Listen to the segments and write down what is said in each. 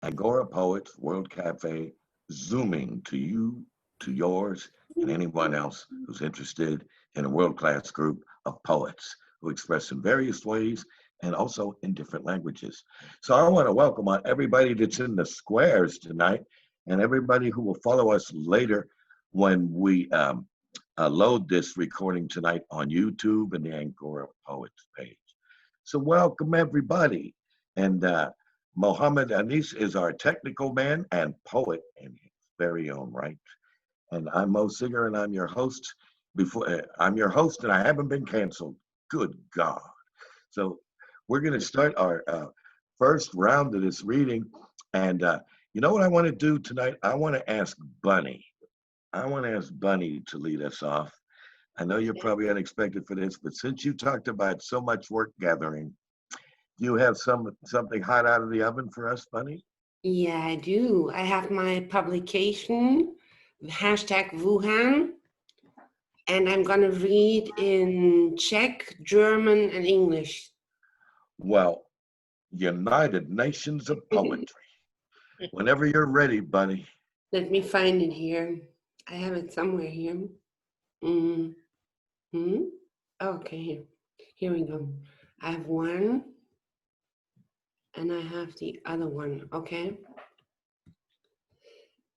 Angora Poets World Cafe, zooming to you, to yours, and anyone else who's interested in a world-class group of poets who express in various ways and also in different languages. So I want to welcome everybody that's in the squares tonight and everybody who will follow us later when we load this recording tonight on YouTube and the Angora Poets page. So welcome everybody. And Mohammed Anis is our technical man and poet in his very own right. And I'm Mo Singer, and I'm your host. I'm your host, and I haven't been canceled. Good God! So we're going to start our first round of this reading, and you know what I want to do tonight? I want to ask Bunny. I want to ask Bunny to lead us off. I know you're probably unexpected for this, but since you talked about so much work gathering, do you have something hot out of the oven for us, Bunny? Yeah, I do. I have my publication, hashtag Wuhan, and I'm going to read in Czech, German, and English. Well, United Nations of Poetry. Whenever you're ready, Bunny. Let me find it here. I have it somewhere here. Okay, here we go. I have one, and I have the other one, okay?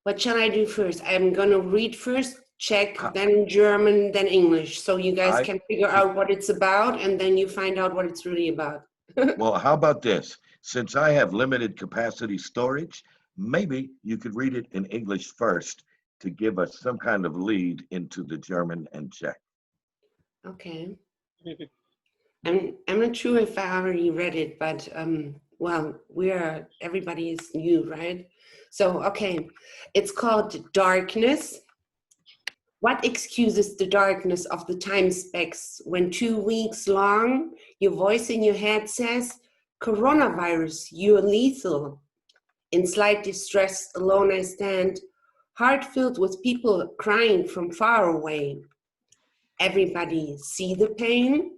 What shall I do first? I'm going to read first Czech, then German, then English, so you guys can figure out what it's about, and then you find out what it's really about. Well, how about this? Since I have limited capacity storage, maybe you could read it in English first to give us some kind of lead into the German and Czech. Okay. I'm not sure if I already read it, but well, everybody is new, right? So, okay, it's called Darkness. What excuses the darkness of the time specs when 2 weeks long, your voice in your head says, coronavirus, you're lethal. In slight distress, alone I stand, heart filled with people crying from far away. Everybody see the pain?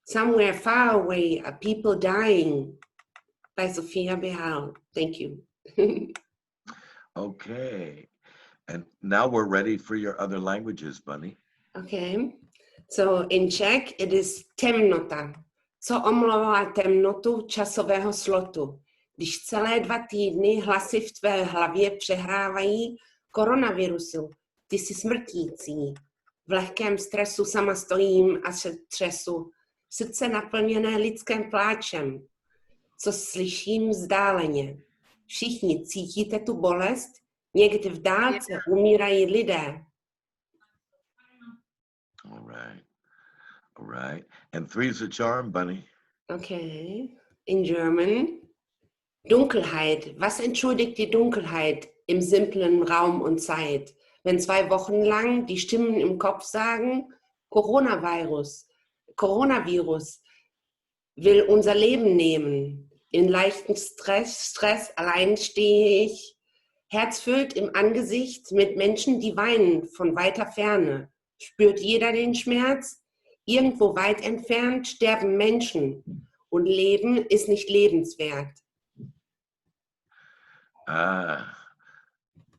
Somewhere far away are people dying. By Sophia Behal. Thank you. Okay. And now we're ready for your other languages, Bunny. Okay. So in Czech it is temnota. Co omlouvá temnotu časového slotu? Když celé 2 týdny hlasy v tvé hlavě přehrávají koronavirusu, ty jsi smrtící. V lehkém stresu sama stojím a se třesu. Srdce naplněné lidským pláčem. Co slyším vzdáleně. Všichni cítíte tu bolest? Někde v dálce umírají lidé. All right. And 3 is a charm, Bunny. Okay. In German. Dunkelheit. Was entschuldigt die Dunkelheit im simplen Raum und Zeit? Wenn 2 Wochen lang die Stimmen im Kopf sagen, Coronavirus will unser Leben nehmen. In leichten Stress, allein stehe ich, herzfüllt im Angesicht mit Menschen, die weinen von weiter Ferne. Spürt jeder den Schmerz? Irgendwo weit entfernt sterben Menschen und Leben ist nicht lebenswert.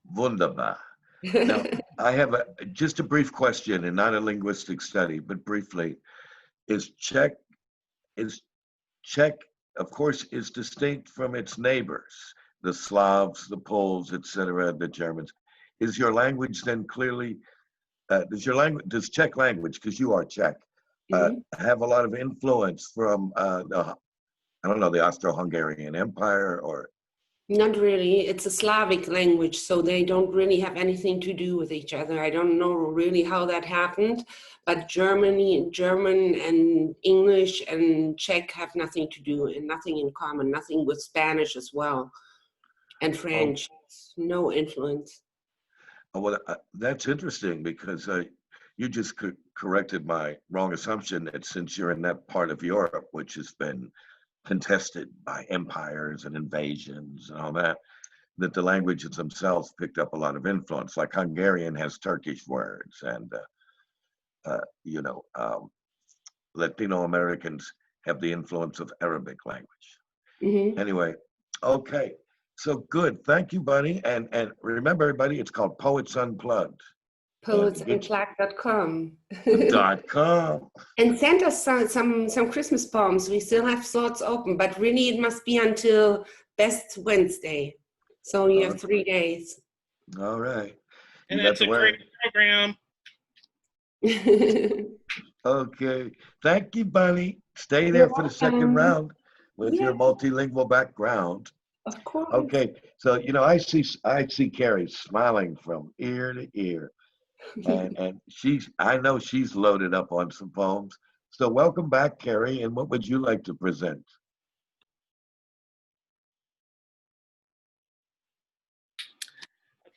Wunderbar. Now, I have just a brief question and not a linguistic study, but briefly, Czech, of course, is distinct from its neighbors, the Slavs, the Poles, etc., the Germans. Is your language then clearly, does Czech language, because you are Czech, have a lot of influence from, the Austro-Hungarian Empire or? Not really. It's a Slavic language, so they don't really have anything to do with each other. I don't know really how that happened, but German and English and Czech have nothing to do and nothing in common, nothing with Spanish as well. And French, no influence. Oh, well, that's interesting because you just corrected my wrong assumption that since you're in that part of Europe, which has been contested by empires and invasions and all that the languages themselves picked up a lot of influence. Like Hungarian has Turkish words, and Latino Americans have the influence of Arabic language. Anyway, okay. So good. Thank you, Bunny. And remember, everybody, it's called Poets Unplugged. And to get poetsunplugged.com. .com. And send us some Christmas poems. We still have slots open, but really it must be until Best Wednesday. So you have 3 days. All right. And that's a great program. Okay. Thank you, Bunny. Stay there for the second round with your multilingual background. Of course. Okay. So, I see Carrie smiling from ear to ear. And I know she's loaded up on some poems. So welcome back, Carrie. And what would you like to present?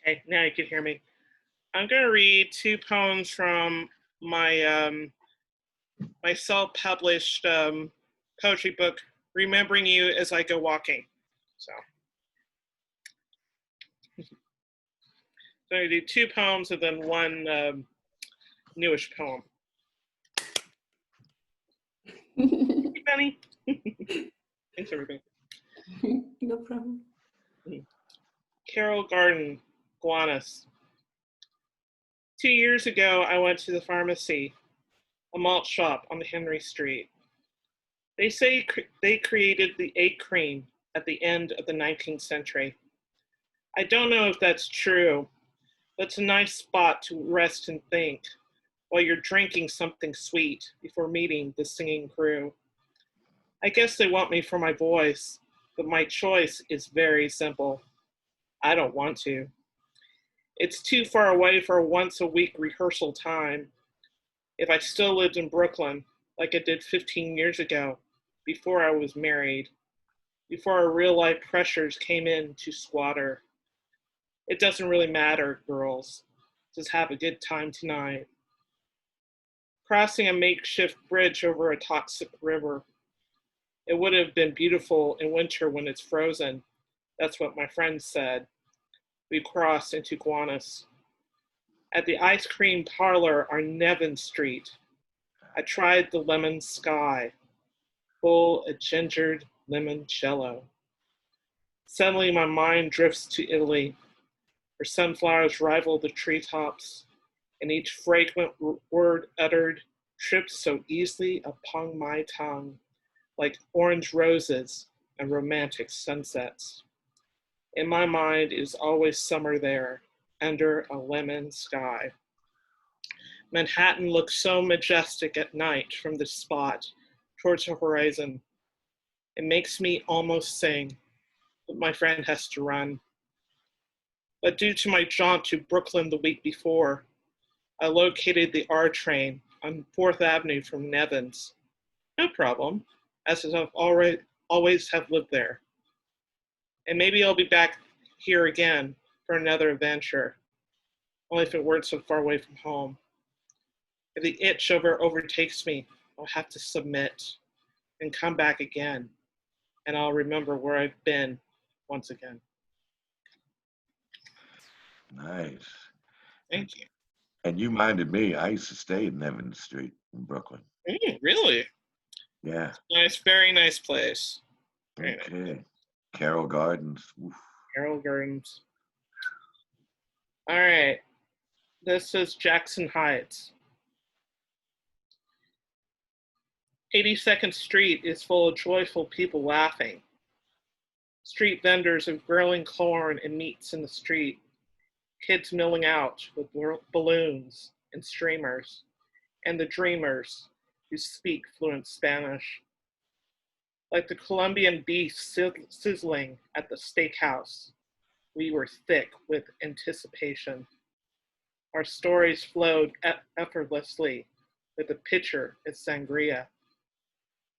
Okay, now you can hear me. I'm going to read 2 poems from my my self-published poetry book, Remembering You as I Go Walking. So I'm going to do 2 poems and then 1 newish poem. Thank you, Benny. Thanks, everybody. No problem. Carol Garden, Gowanus. 2 years ago, I went to the pharmacy, a malt shop on the Henry Street. They say they created the egg cream at the end of the 19th century. I don't know if that's true, but it's a nice spot to rest and think while you're drinking something sweet before meeting the singing crew. I guess they want me for my voice, but my choice is very simple. I don't want to. It's too far away for a once-a-week rehearsal time. If I still lived in Brooklyn, like I did 15 years ago, before I was married, before our real-life pressures came in to squatter. It doesn't really matter, girls. Just have a good time tonight. Crossing a makeshift bridge over a toxic river. It would have been beautiful in winter when it's frozen. That's what my friend said. We crossed into Gowanus. At the ice cream parlor on Nevin Street, I tried the lemon sky, full of gingered limoncello. Suddenly my mind drifts to Italy, where sunflowers rival the treetops, and each fragrant word uttered trips so easily upon my tongue, like orange roses and romantic sunsets. In my mind, it is always summer there, under a lemon sky. Manhattan looks so majestic at night from this spot towards the horizon. It makes me almost sing, but my friend has to run. But due to my jaunt to Brooklyn the week before, I located the R train on 4th Avenue from Nevins. No problem, as I've always have lived there. And maybe I'll be back here again for another adventure, only if it weren't so far away from home. If the itch overtakes me, I'll have to submit and come back again, and I'll remember where I've been once again. Nice. Thank you. And you minded me. I used to stay in Nevin Street in Brooklyn. Really? Yeah. Nice, very nice place. Very Okay. nice. Carroll Gardens. Oof. Carroll Gardens. All right. This is Jackson Heights. 82nd Street is full of joyful people laughing. Street vendors of grilling corn and meats in the street. Kids milling out with balloons and streamers. And the dreamers who speak fluent Spanish. Like the Colombian beef sizzling at the steakhouse, we were thick with anticipation. Our stories flowed effortlessly with a pitcher of sangria.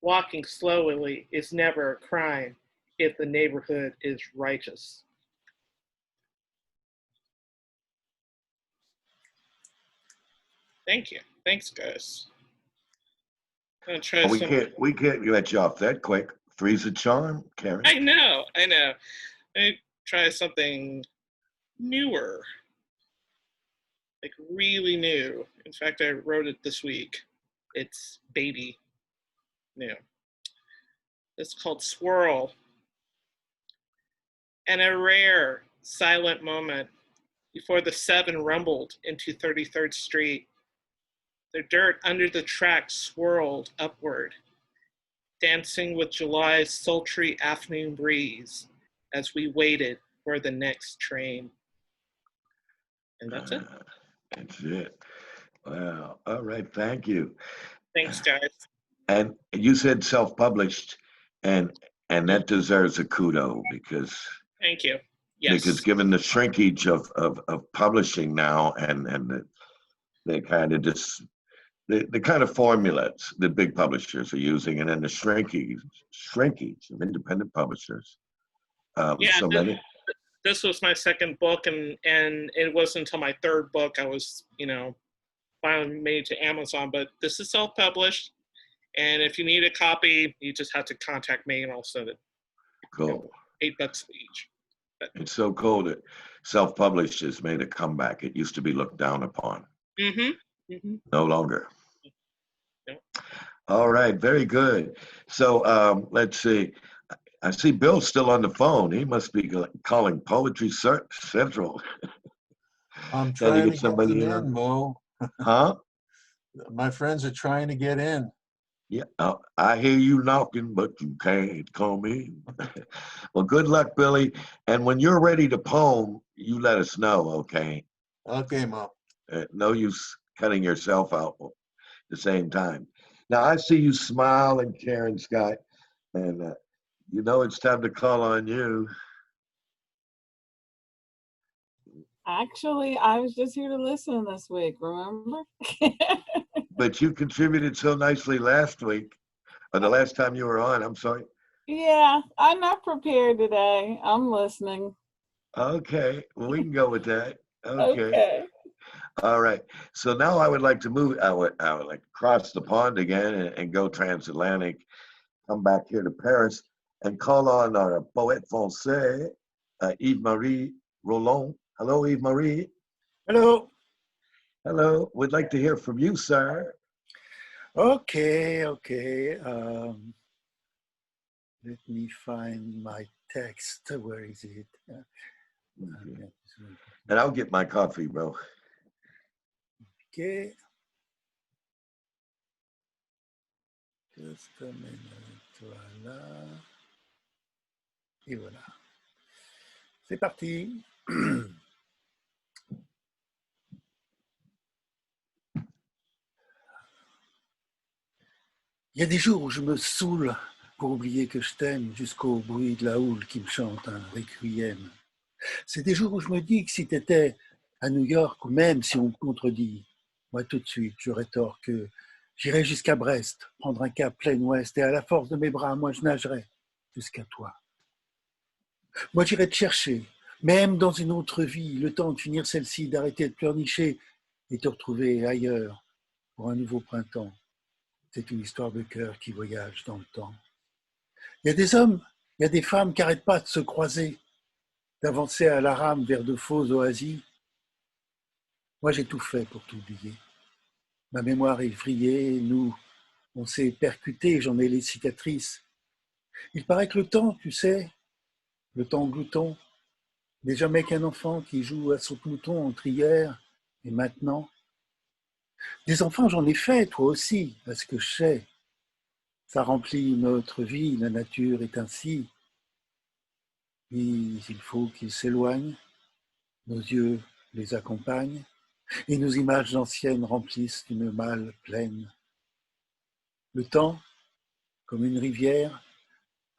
Walking slowly is never a crime if the neighborhood is righteous. Thank you. Thanks, guys. I'm gonna try We can't let you off that quick. Three's a charm, Karen. I know. Let me try something newer. Like really new. In fact, I wrote it this week. It's baby new. It's called Swirl. and a rare silent moment before the 7 rumbled into 33rd Street. The dirt under the tracks swirled upward, dancing with July's sultry afternoon breeze as we waited for the next train. And that's it. That's it. Wow. All right. Thank you. Thanks, guys. And you said self-published, and that deserves a kudo because Thank you. Yes. given the shrinkage of publishing now and the kind of the kind of formulas that big publishers are using, and then the shrinkage of independent publishers. Yeah, so many. This was my second book, and it wasn't until my third book I was, finally made to Amazon. But this is self-published, and if you need a copy, you just have to contact me, and I'll send it. Cool. $8 each. It's so cool that self-published has made a comeback. It used to be looked down upon. No longer. No. All right, very good. So let's see. I see Bill's still on the phone. He must be calling Poetry Central. I'm trying to get them in, Mo. Huh? My friends are trying to get in. Yeah, I hear you knocking, but you can't come in. Well, good luck, Billy. And when you're ready to poem, you let us know, okay? Okay, Mo. No use cutting yourself out at the same time. Now, I see you smiling, Karen Scott, and you know it's time to call on you. Actually, I was just here to listen this week, remember? But you contributed so nicely last week, or the last time you were on, I'm sorry. Yeah, I'm not prepared today. I'm listening. Okay, well, we can go with that. Okay. All right. So now I would like to move, I would like to cross the pond again and go transatlantic, come back here to Paris and call on our poète français, Yves-Marie Roland. Hello, Yves-Marie. Hello. Hello. We'd like to hear from you, sir. Okay. Let me find my text. Where is it? And I'll get my coffee, bro. Okay. Just a minute. Voilà. Et voilà. C'est parti. Il y a des jours où je me saoule pour oublier que je t'aime jusqu'au bruit de la houle qui me chante un requiem. C'est des jours où je me dis que si t'étais à New York ou même si on me contredit, moi tout de suite j'aurais tort que j'irais jusqu'à Brest, prendre un cap plein ouest et à la force de mes bras, moi je nagerais jusqu'à toi. Moi j'irais te chercher, même dans une autre vie, le temps de finir celle-ci, d'arrêter de pleurnicher et te retrouver ailleurs pour un nouveau printemps. C'est une histoire de cœur qui voyage dans le temps. Il y a des hommes, il y a des femmes qui n'arrêtent pas de se croiser, d'avancer à la rame vers de faux oasis. Moi, j'ai tout fait pour t'oublier. Ma mémoire est vrillée, nous, on s'est percutés, j'en ai les cicatrices. Il paraît que le temps, tu sais, le temps glouton, n'est jamais qu'un enfant qui joue à son mouton entre hier et maintenant. Des enfants, j'en ai fait, toi aussi, à ce que je sais. Ça remplit notre vie, la nature est ainsi. Puis il faut qu'ils s'éloignent, nos yeux les accompagnent, et nos images anciennes remplissent une malle pleine. Le temps, comme une rivière,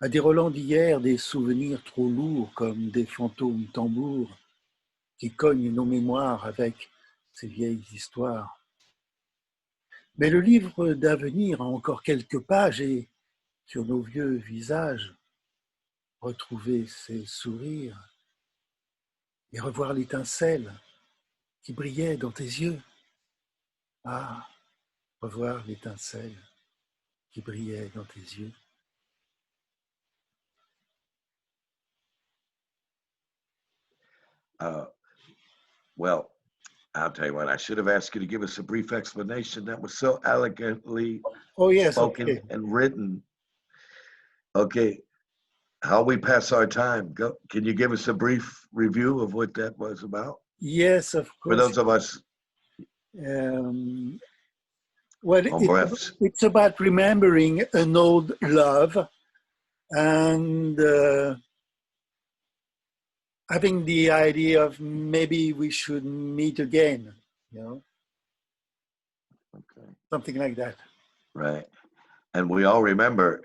a des relents d'hier, des souvenirs trop lourds comme des fantômes tambours qui cognent nos mémoires avec ces vieilles histoires. Mais le livre d'avenir a encore quelques pages et sur nos vieux visages, retrouver ces sourires et revoir l'étincelle qui brillait dans tes yeux. Ah, revoir l'étincelle qui brillait dans tes yeux. Well, I'll tell you what, I should have asked you to give us a brief explanation. That was so elegantly spoken and written. Okay, how we pass our time. Go, can you give us a brief review of what that was about? Yes, of For course. those of us Well, on breaths. it's about remembering an old love and having the idea of maybe we should meet again, Okay. something like that. Right. And we all remember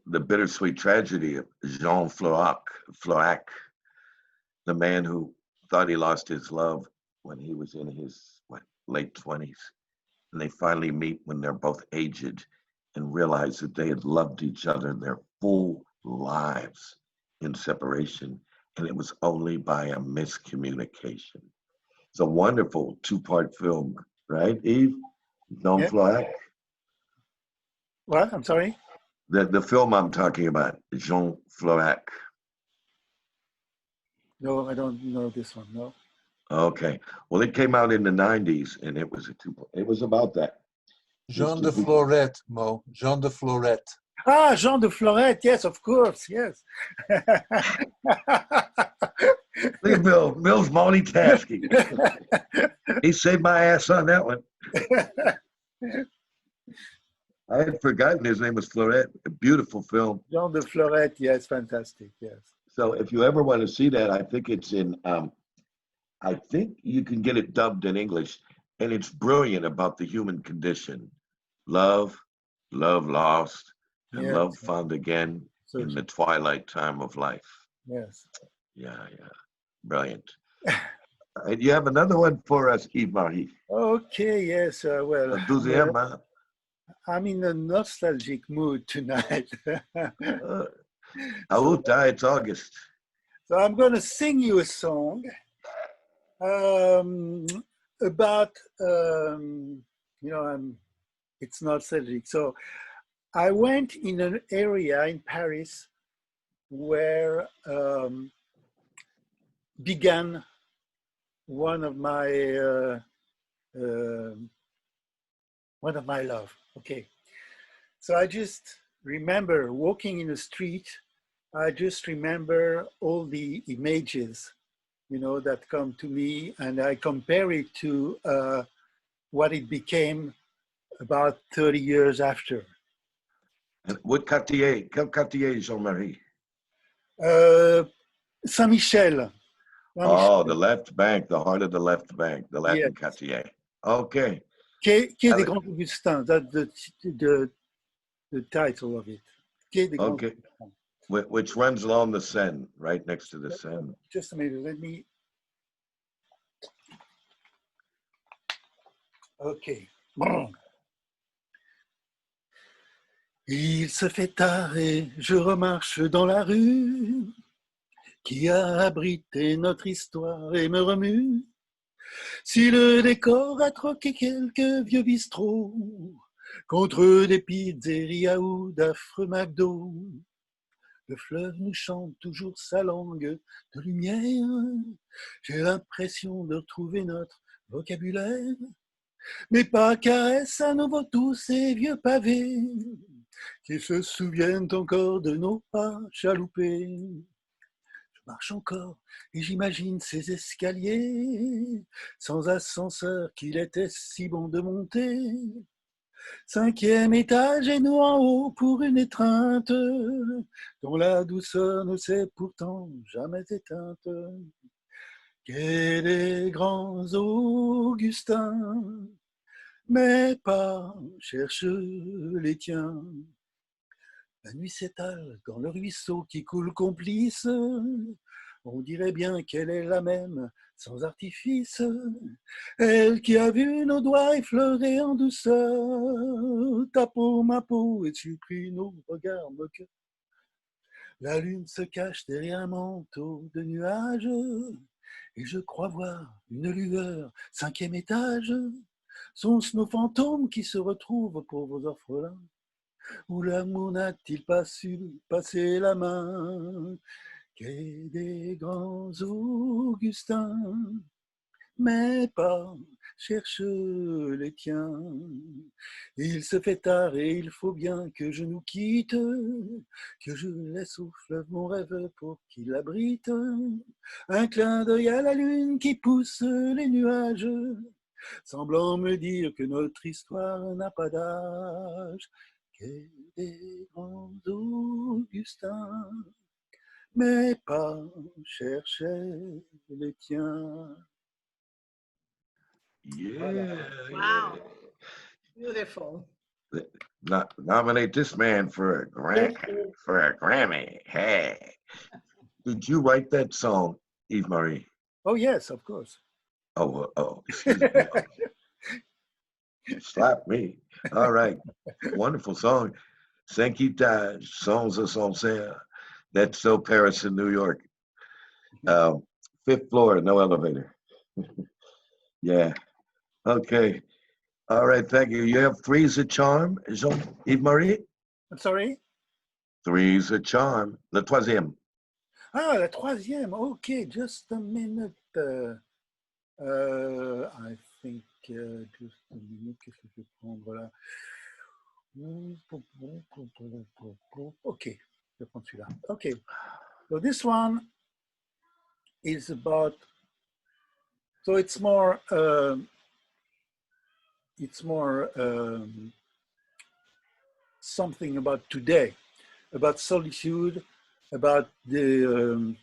the bittersweet tragedy of Jean Florac, the man who thought he lost his love when he was in his late 20s. And they finally meet when they're both aged and realize that they had loved each other their full lives in separation. And it was only by a miscommunication. It's a wonderful two-part film, right, Eve? Jean Florac? What? I'm sorry? The film I'm talking about, Jean Florac. No, I don't know this one, no. Okay. Well, it came out in the 90s and it was it was about that. Jean de Florette, Mo. Jean de Florette. Ah, Jean de Florette, yes, of course, yes. Look at Bill. Bill's multitasking. He saved my ass on that one. I had forgotten his name was Florette. A beautiful film. Jean de Florette, yes, fantastic, yes. So if you ever want to see that, I think it's in, I think you can get it dubbed in English, and it's brilliant about the human condition. Love, love lost, and Yes, love found again in the twilight time of life. Yes. Yeah. Brilliant. And you have another one for us, Yves-Marie. Okay, yes, well, Deuxième, hein? I'm in a nostalgic mood tonight. It's August. So I'm going to sing you a song about, it's nostalgic. So I went in an area in Paris where began one of my love. Okay. So I just remember walking in the street. I just remember all the images, that come to me, and I compare it to what it became about 30 years after. And what quartier? Quel quartier, Jean-Marie? Saint-Michel. Oh, the left bank, the heart of the left bank, the Latin quartier. Okay. Quai des Grands Augustins, that's the title of it. Quai des Grands Augustins. Which runs along the Seine, right next to the Seine. Just a minute, let me. Okay. Il se fait tard et je remarche dans la rue qui a abrité notre histoire et me remue. Si le décor a troqué quelques vieux bistrots contre des pizzerias ou d'affreux McDo, le fleuve nous chante toujours sa langue de lumière. J'ai l'impression de retrouver notre vocabulaire. Mes pas caressent à nouveau tous ces vieux pavés qui se souviennent encore de nos pas chaloupés. Je marche encore et j'imagine ces escaliers sans ascenseur qu'il était si bon de monter. 5e étage et nous en haut pour une étreinte dont la douceur ne s'est pourtant jamais éteinte. Quai des Grands Augustins, mes pas cherchent les tiens. La nuit s'étale dans le ruisseau qui coule complice. On dirait bien qu'elle est la même, sans artifice. Elle qui a vu nos doigts effleurer en douceur ta peau, ma peau, et surpris nos regards moqueurs. La lune se cache derrière un manteau de nuages, et je crois voir une lueur, 5e étage. Sont-ce nos fantômes qui se retrouvent, pauvres orphelins? Où l'amour n'a-t-il pas su passer la main? Quai des Grands Augustins, mes pas cherche les tiens. Il se fait tard et il faut bien que je nous quitte, que je laisse au fleuve mon rêve pour qu'il abrite un clin d'œil à la lune qui pousse les nuages, semblant me dire que notre histoire n'a pas d'âge, qu'elle des grands Augustins, mais pas chercher les tiens. Yeah, Wow. Beautiful. yeah. Nominate this man for a Grammy. Hey, did you write that song, Eve Marie? Oh yes, of course. Excuse me. Slap me. All right. Wonderful song. Sankita, Songs of Sancerre. That's still Paris and New York. Fifth floor, no elevator. Yeah. Okay. All right. Thank you. You have Three's a Charm, Jean-Yves Marie? I'm sorry? Three's a Charm. Le troisième. Ah, la troisième. Okay, just a minute. I think just a minute. Qu'est-ce que je vais prendre là? Okay, je vais prendre celui-là. Okay. So this one is about. So it's more. Something about today, about solitude, about the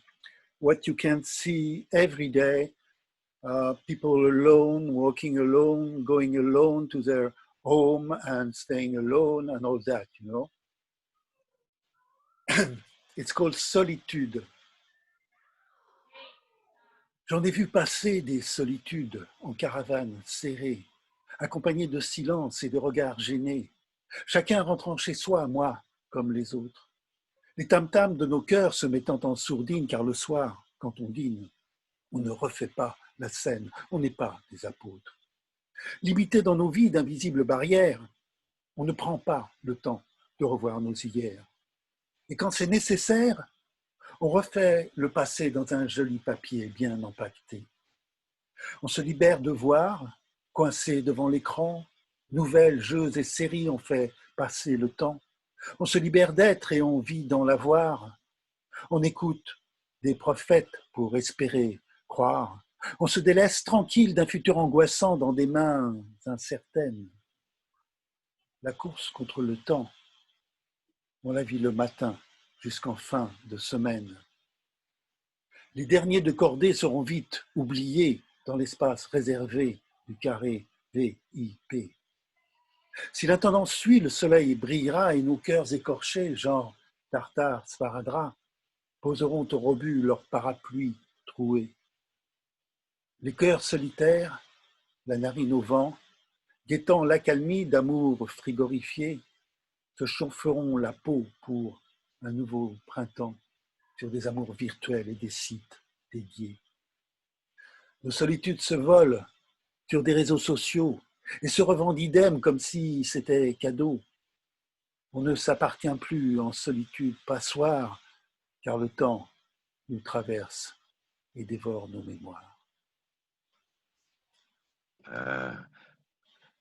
what you can see every day. People alone, walking alone, going alone to their home and staying alone and all that, you know. It's called solitude. J'en ai vu passer des solitudes en caravane serrée, accompagnées de silence et de regards gênés, chacun rentrant chez soi, moi comme les autres. Les tam-tams de nos cœurs se mettant en sourdine, car le soir, quand on dîne, on ne refait pas la scène, on n'est pas des apôtres. Limités dans nos vies d'invisibles barrières, on ne prend pas le temps de revoir nos hier. Et quand c'est nécessaire, on refait le passé dans un joli papier bien empaqueté. On se libère de voir, coincé devant l'écran, nouvelles, jeux et séries ont fait passer le temps. On se libère d'être et on vit dans l'avoir. On écoute des prophètes pour espérer, croire. On se délaisse tranquille d'un futur angoissant dans des mains incertaines. La course contre le temps, on la vit le matin jusqu'en fin de semaine. Les derniers de cordée seront vite oubliés dans l'espace réservé du carré VIP. Si la tendance suit, le soleil brillera et nos cœurs écorchés, genre tartare, sparadrap, poseront au rebut leur parapluie troué. Les cœurs solitaires, la narine au vent, guettant l'accalmie d'amour frigorifié, se chaufferont la peau pour un nouveau printemps sur des amours virtuels et des sites dédiés. Nos solitudes se volent sur des réseaux sociaux et se revendent idem comme si c'était cadeau. On ne s'appartient plus en solitude passoire, car le temps nous traverse et dévore nos mémoires.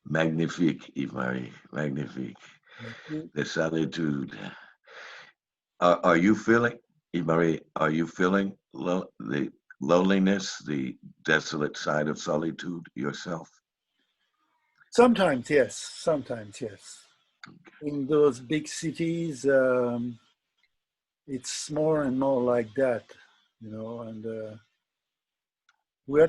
Magnifique, Yves-Marie, magnifique. The solitude. Are you feeling, Yves-Marie, are you feeling the loneliness, the desolate side of solitude yourself? Sometimes, yes. Sometimes, yes. In those big cities, it's more and more like that, you know, and we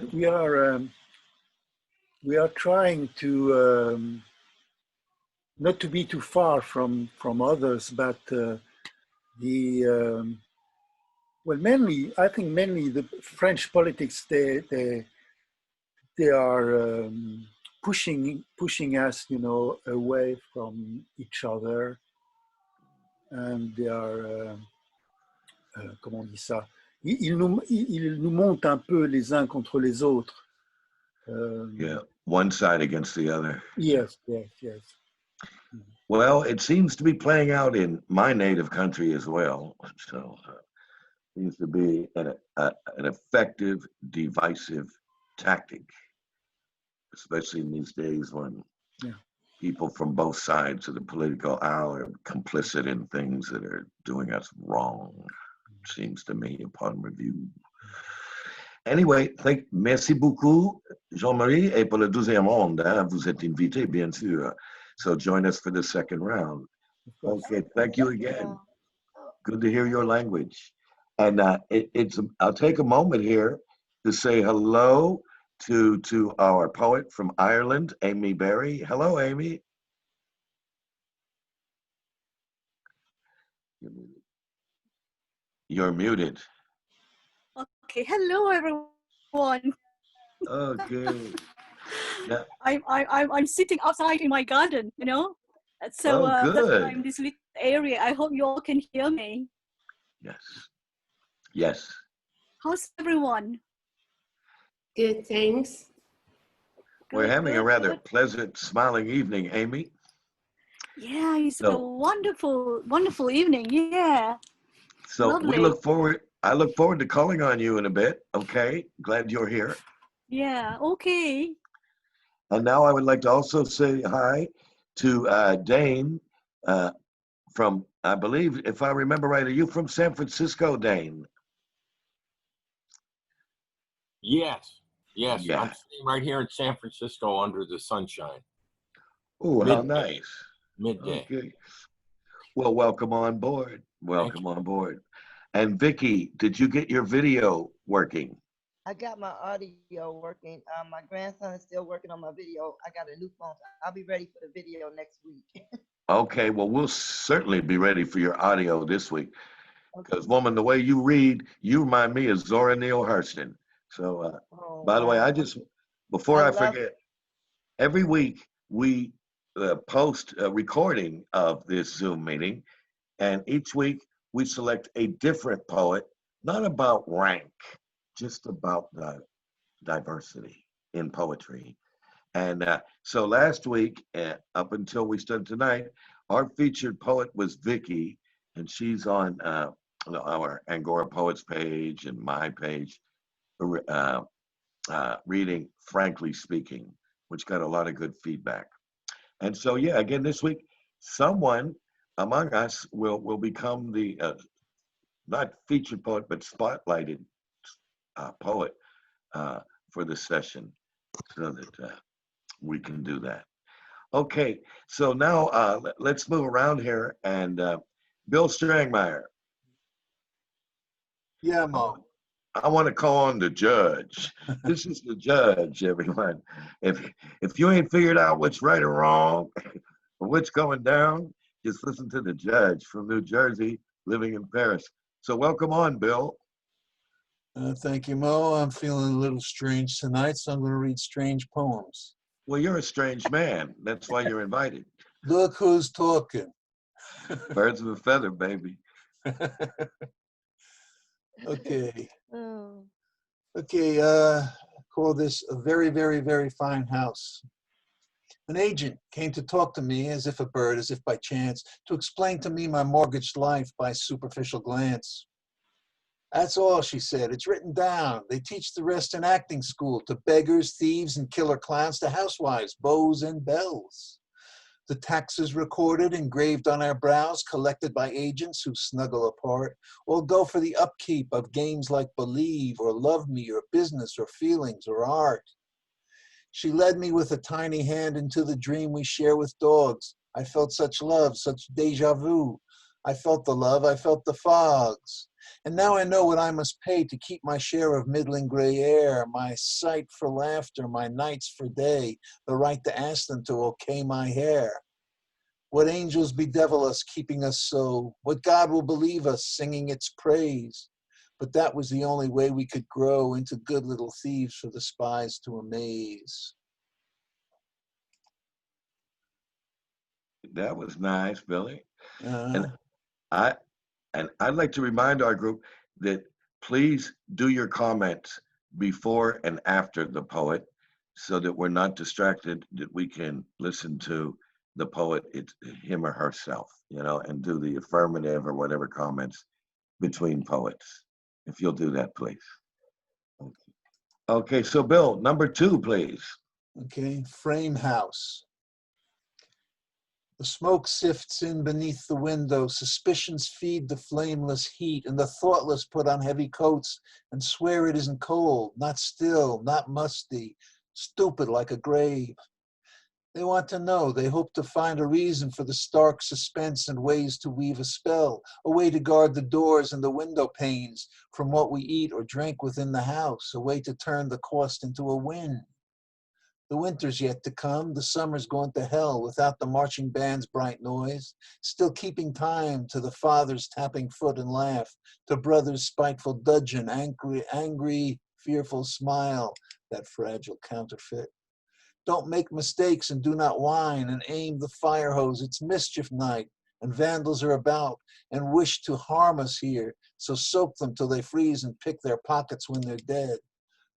are trying to not to be too far from others, but mainly the French politics they are pushing us, you know, away from each other, and they are comment on dit ça? Ils nous montent un peu les uns contre les autres. Yeah, one side against the other. Yes. Well, it seems to be playing out in my native country as well. So seems to be an effective, divisive tactic. especially in these days when Yeah. people from both sides of the political aisle are complicit in things that are doing us wrong, seems to me, upon review. Anyway, merci beaucoup, Jean-Marie. Et pour le deuxième round, vous êtes invité, bien sûr. So join us for the second round. Okay, thank you again. Good to hear your language. And I'll take a moment here to say hello to our poet from Ireland, Amy Berry. Hello, Amy. You're muted. Okay, hello everyone. Okay. Yeah. I'm sitting outside in my garden, you know. So Oh, that's good. why I'm in this little area. I hope you all can hear me. Yes. Yes. How's everyone? Good, thanks. We're Good, having a good, rather good. pleasant, smiling evening, Amy. Yeah, it's a So, wonderful, wonderful evening. Yeah, so we lovely. look forward. I look forward to calling on you in a bit. Okay. Glad you're here. Yeah, okay. And now I would like to also say hi to Dane from, I believe, if I remember right, are you from San Francisco, Dane? Yes, yes. Yeah. I'm sitting right here in San Francisco under the sunshine. Oh, how Midday. nice. Midday. Okay. Well, welcome on board. Welcome on board. And Vicky, did you get your video working? I got my audio working. My grandson is still working on my video. I got a new phone. I'll be ready for the video next week. Okay, well, we'll certainly be ready for your audio this week. Because, woman, the way you read, you remind me of Zora Neale Hurston. So, by the way, before I forget, every week we post a recording of this Zoom meeting, and each week we select a different poet, not about rank, just about the diversity in poetry. And so last week, up until we stood tonight, our featured poet was Vicky, and she's on our Angora Poets page and my page, reading Frankly Speaking, which got a lot of good feedback. And so, yeah, again, this week, someone among us will become the not featured poet, but spotlighted poet for the session, so that we can do that. Okay, so now let's move around here. And Bill Strangmeyer. Yeah, Mo. I want to call on the judge. This is the judge, everyone. If you ain't figured out what's right or wrong, or what's going down, just listen to the judge from New Jersey, living in Paris. So welcome on, Bill. Thank you, Mo. I'm feeling a little strange tonight, so I'm going to read strange poems. Well, you're a strange man. That's why you're invited. Look who's talking. Birds of a feather, baby. Okay. Oh. Okay, call this a very, very, very fine house. An agent came to talk to me as if a bird, as if by chance, to explain to me my mortgaged life by superficial glance. That's all, she said. It's written down. They teach the rest in acting school, to beggars, thieves, and killer clowns, to housewives, beaux, and belles. The taxes recorded, engraved on our brows, collected by agents who snuggle apart, all go for the upkeep of games like Believe, or Love Me, or Business, or Feelings, or Art. She led me with a tiny hand into the dream we share with dogs. I felt such love, such deja vu. I felt the love, I felt the fogs. And now I know what I must pay to keep my share of middling gray air, my sight for laughter, my nights for day, the right to ask them to okay my hair. What angels bedevil us, keeping us so? What God will believe us, singing its praise? But that was the only way we could grow into good little thieves for the spies to amaze. That was nice, Billy. Uh, And I'd like to remind our group that please do your comments before and after the poet, so that we're not distracted, that we can listen to the poet, it's him or herself, and do the affirmative or whatever comments between poets. If you'll do that, please. Okay, so Bill, number 2, please. Okay, frame house. The smoke sifts in beneath the window, suspicions feed the flameless heat, and the thoughtless put on heavy coats and swear it isn't cold, not still, not musty, stupid like a grave. They want to know, they hope to find a reason for the stark suspense and ways to weave a spell, a way to guard the doors and the window panes from what we eat or drink within the house, a way to turn the cost into a win. The winter's yet to come, the summer's gone to hell without the marching band's bright noise, still keeping time to the father's tapping foot and laugh, to brother's spiteful dudgeon, angry, fearful smile, that fragile counterfeit. Don't make mistakes and do not whine and aim the fire hose, it's mischief night, and vandals are about and wish to harm us here, so soak them till they freeze and pick their pockets when they're dead.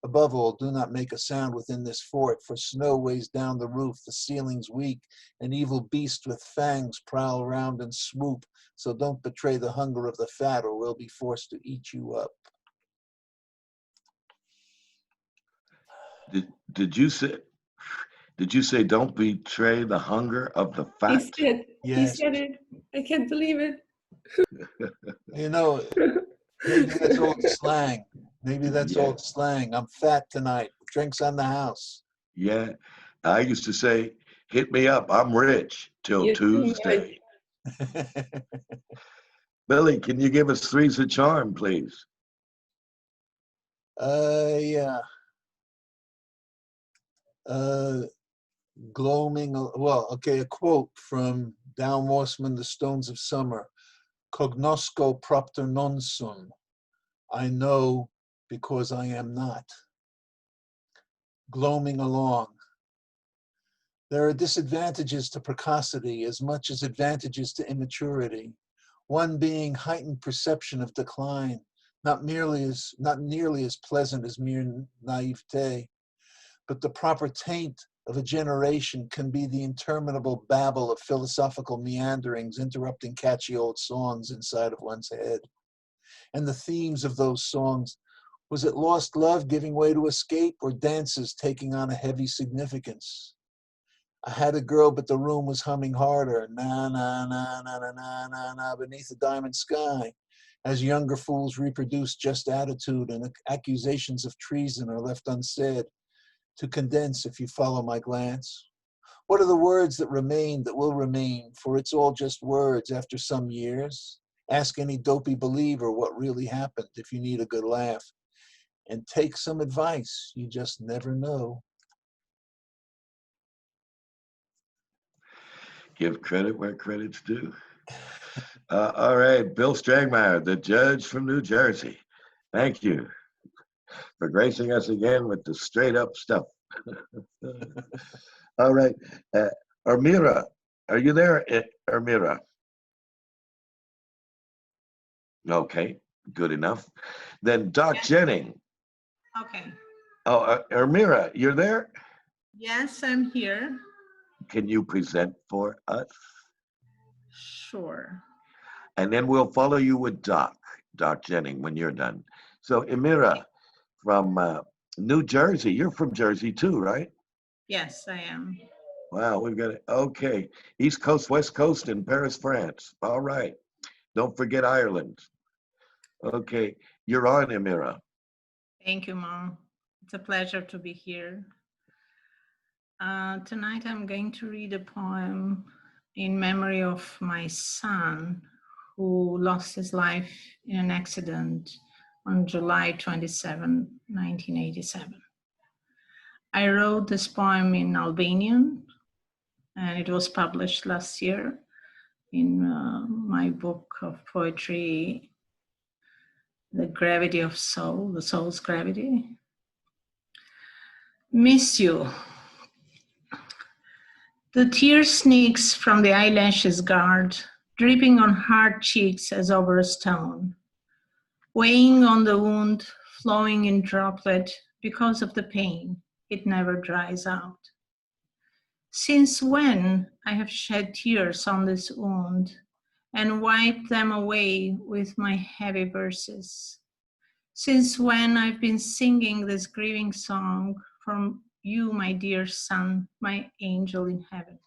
Above all, do not make a sound within this fort, for snow weighs down the roof, the ceiling's weak, an evil beast with fangs prowl around and swoop, so don't betray the hunger of the fat or we'll be forced to eat you up. Did you say don't betray the hunger of the He fat? said, Yes. he said it. I can't believe it. You know, maybe that's old slang. Maybe that's Yeah. old slang. I'm fat tonight. Drinks on the house. Yeah. I used to say, hit me up, I'm rich, till You're too Tuesday. Billy, can you give us threes of charm, please? Yeah. Gloaming, well, okay, a quote from Dow Mossman, The Stones of Summer. Cognosco propter non sum. I know because I am not. Gloaming along. There are disadvantages to precocity as much as advantages to immaturity. One being heightened perception of decline, not nearly as pleasant as mere naivete, but the proper taint of a generation can be the interminable babble of philosophical meanderings interrupting catchy old songs inside of one's head. And the themes of those songs, was it lost love giving way to escape or dances taking on a heavy significance? I had a girl, but the room was humming harder, na na na na na na na na beneath the diamond sky, as younger fools reproduce just attitude and accusations of treason are left unsaid. To condense, if you follow my glance, what are the words that remain, that will remain? For it's all just words after some years. Ask any dopey believer what really happened if you need a good laugh. And take some advice, you just never know. Give credit where credit's due. All right, Bill Strangmeyer, the judge from New Jersey. Thank you for gracing us again with the straight up stuff. All right, Ermira, are you there, Ermira? Okay, good enough. Then Doc Jennings. Okay. Oh, Ermira, you're there? Yes, I'm here. Can you present for us? Sure. And then we'll follow you with Doc Jennings, when you're done. So, Emira, from New Jersey, you're from Jersey too, right? Yes, I am. Wow, we've got it. Okay. East Coast, West Coast, and Paris, France. All right. Don't forget Ireland. Okay. You're on, Emira. Thank you, Mom. It's a pleasure to be here. Tonight I'm going to read a poem in memory of my son who lost his life in an accident on July 27, 1987. I wrote this poem in Albanian and it was published last year in my book of poetry, The Gravity of Soul, The Soul's Gravity. Miss you. The tear sneaks from the eyelashes guard, dripping on hard cheeks as over a stone, weighing on the wound, flowing in droplet because of the pain, it never dries out. Since when I have shed tears on this wound and wiped them away with my heavy verses? Since when I've been singing this grieving song from you, my dear son, my angel in heaven.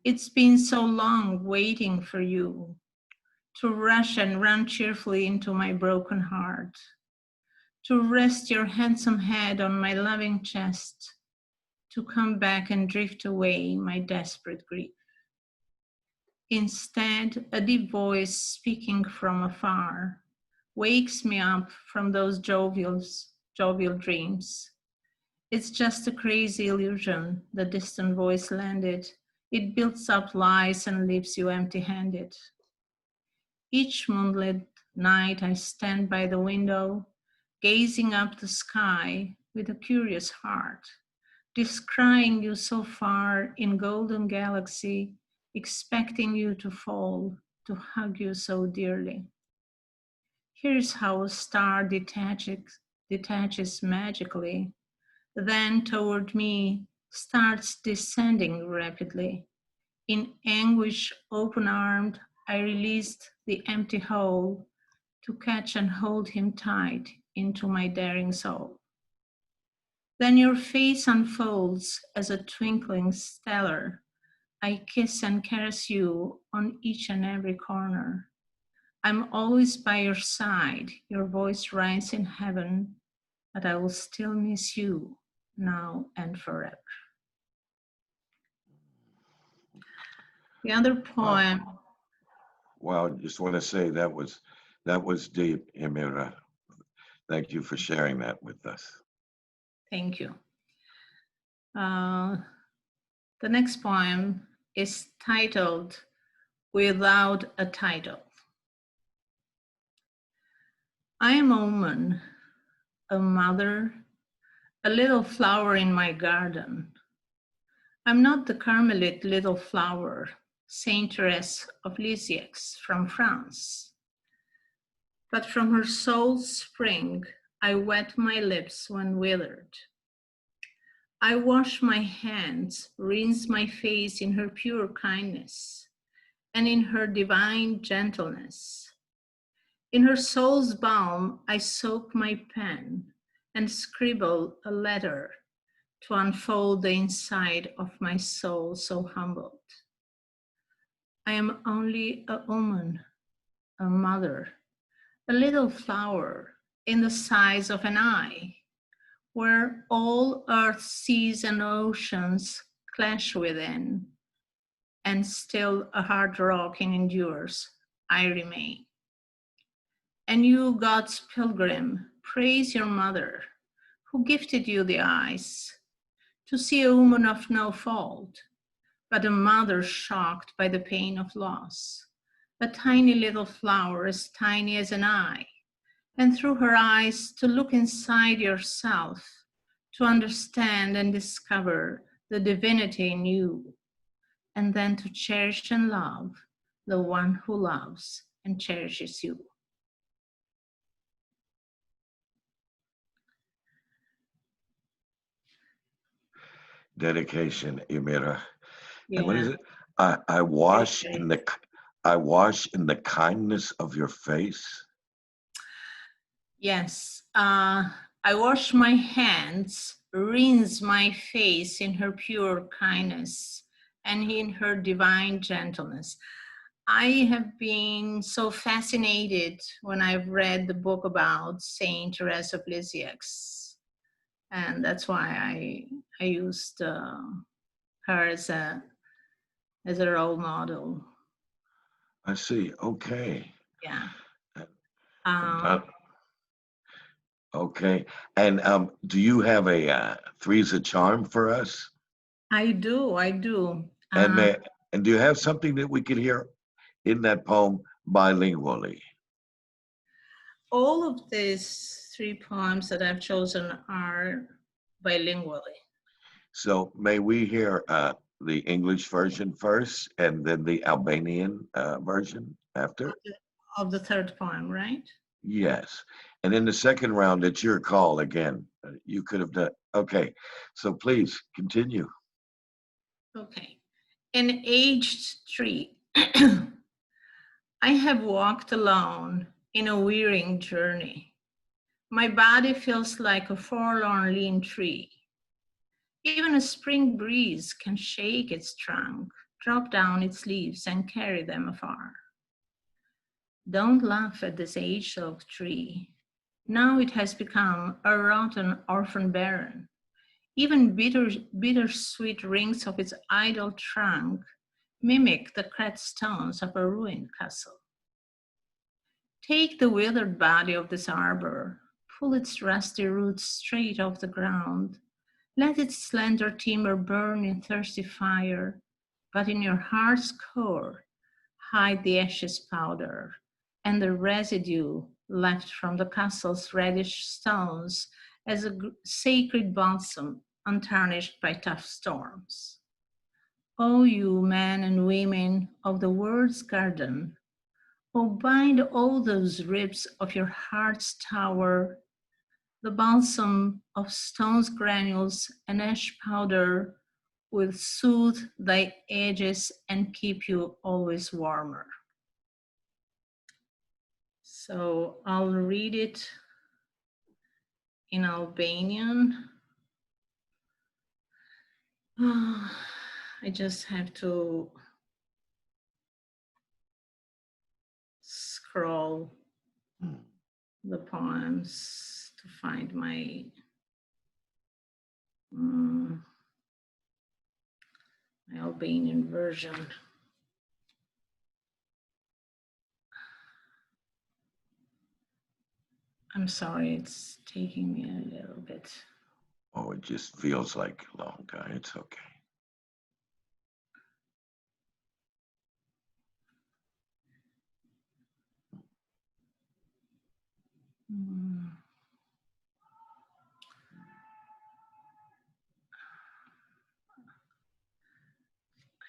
It's been so long waiting for you to rush and run cheerfully into my broken heart, to rest your handsome head on my loving chest, to come back and drift away my desperate grief. Instead, a deep voice speaking from afar wakes me up from those jovial dreams. It's just a crazy illusion, the distant voice landed. It builds up lies and leaves you empty-handed. Each moonlit night I stand by the window, gazing up the sky with a curious heart, descrying you so far in golden galaxy, expecting you to fall, to hug you so dearly. Here's how a star detaches magically, then toward me starts descending rapidly. In anguish, open-armed, I released the empty hole to catch and hold him tight into my daring soul. Then your face unfolds as a twinkling stellar. I kiss and caress you on each and every corner. I'm always by your side. Your voice rides in heaven, but I will still miss you now and forever. The other poem. Wow, just want to say that was deep, Amira. Thank you for sharing that with us. Thank you. The next poem is titled Without a Title. I am a woman, a mother, a little flower in my garden. I'm not the Carmelite little flower, Saint Therese of Lisieux from France. But from her soul's spring, I wet my lips when withered. I wash my hands, rinse my face in her pure kindness and in her divine gentleness. In her soul's balm, I soak my pen and scribble a letter to unfold the inside of my soul so humbled. I am only a woman, a mother, a little flower in the size of an eye, where all earth's seas and oceans clash within, and still a hard rock endures, I remain. And you, God's pilgrim, praise your mother, who gifted you the eyes to see a woman of no fault, but a mother shocked by the pain of loss, a tiny little flower as tiny as an eye, and through her eyes to look inside yourself, to understand and discover the divinity in you, and then to cherish and love the one who loves and cherishes you. Dedication, Amira. Yeah. And what is it? I wash in the kindness of your face. Yes. I wash my hands, rinse my face in her pure kindness and in her divine gentleness. I have been so fascinated when I've read the book about Saint Therese of Lisieux, and that's why I used her as a role model. I see. Okay. Yeah. Okay. And do you have a three's a charm for us? I do. And do you have something that we could hear in that poem bilingually? All of these 3 poems that I've chosen are bilingually. So may we hear the English version first and then the Albanian version after? Of the 3rd poem, right? Yes. And in the second round, it's your call again. You could have done. Okay. So please continue. Okay. An aged tree. I have walked alone in a wearying journey. My body feels like a forlorn lean tree, Even a spring breeze can shake its trunk, drop down its leaves, and carry them afar. Don't laugh at this age oak tree. Now it has become a rotten orphan barren. Even bittersweet rings of its idle trunk mimic the cracked stones of a ruined castle. Take the withered body of this arbor, pull its rusty roots straight off the ground, let its slender timber burn in thirsty fire, but in your heart's core, hide the ashes powder and the residue left from the castle's reddish stones as a sacred balsam untarnished by tough storms. O you men and women of the world's garden, O bind all those ribs of your heart's tower, the balsam of stone's granules and ash powder will soothe thy edges and keep you always warmer. So I'll read it in Albanian. I just have to scroll the poems to find my my Albanian version. I'm sorry, it's taking me a little bit. Oh, it just feels like a long time. It's okay.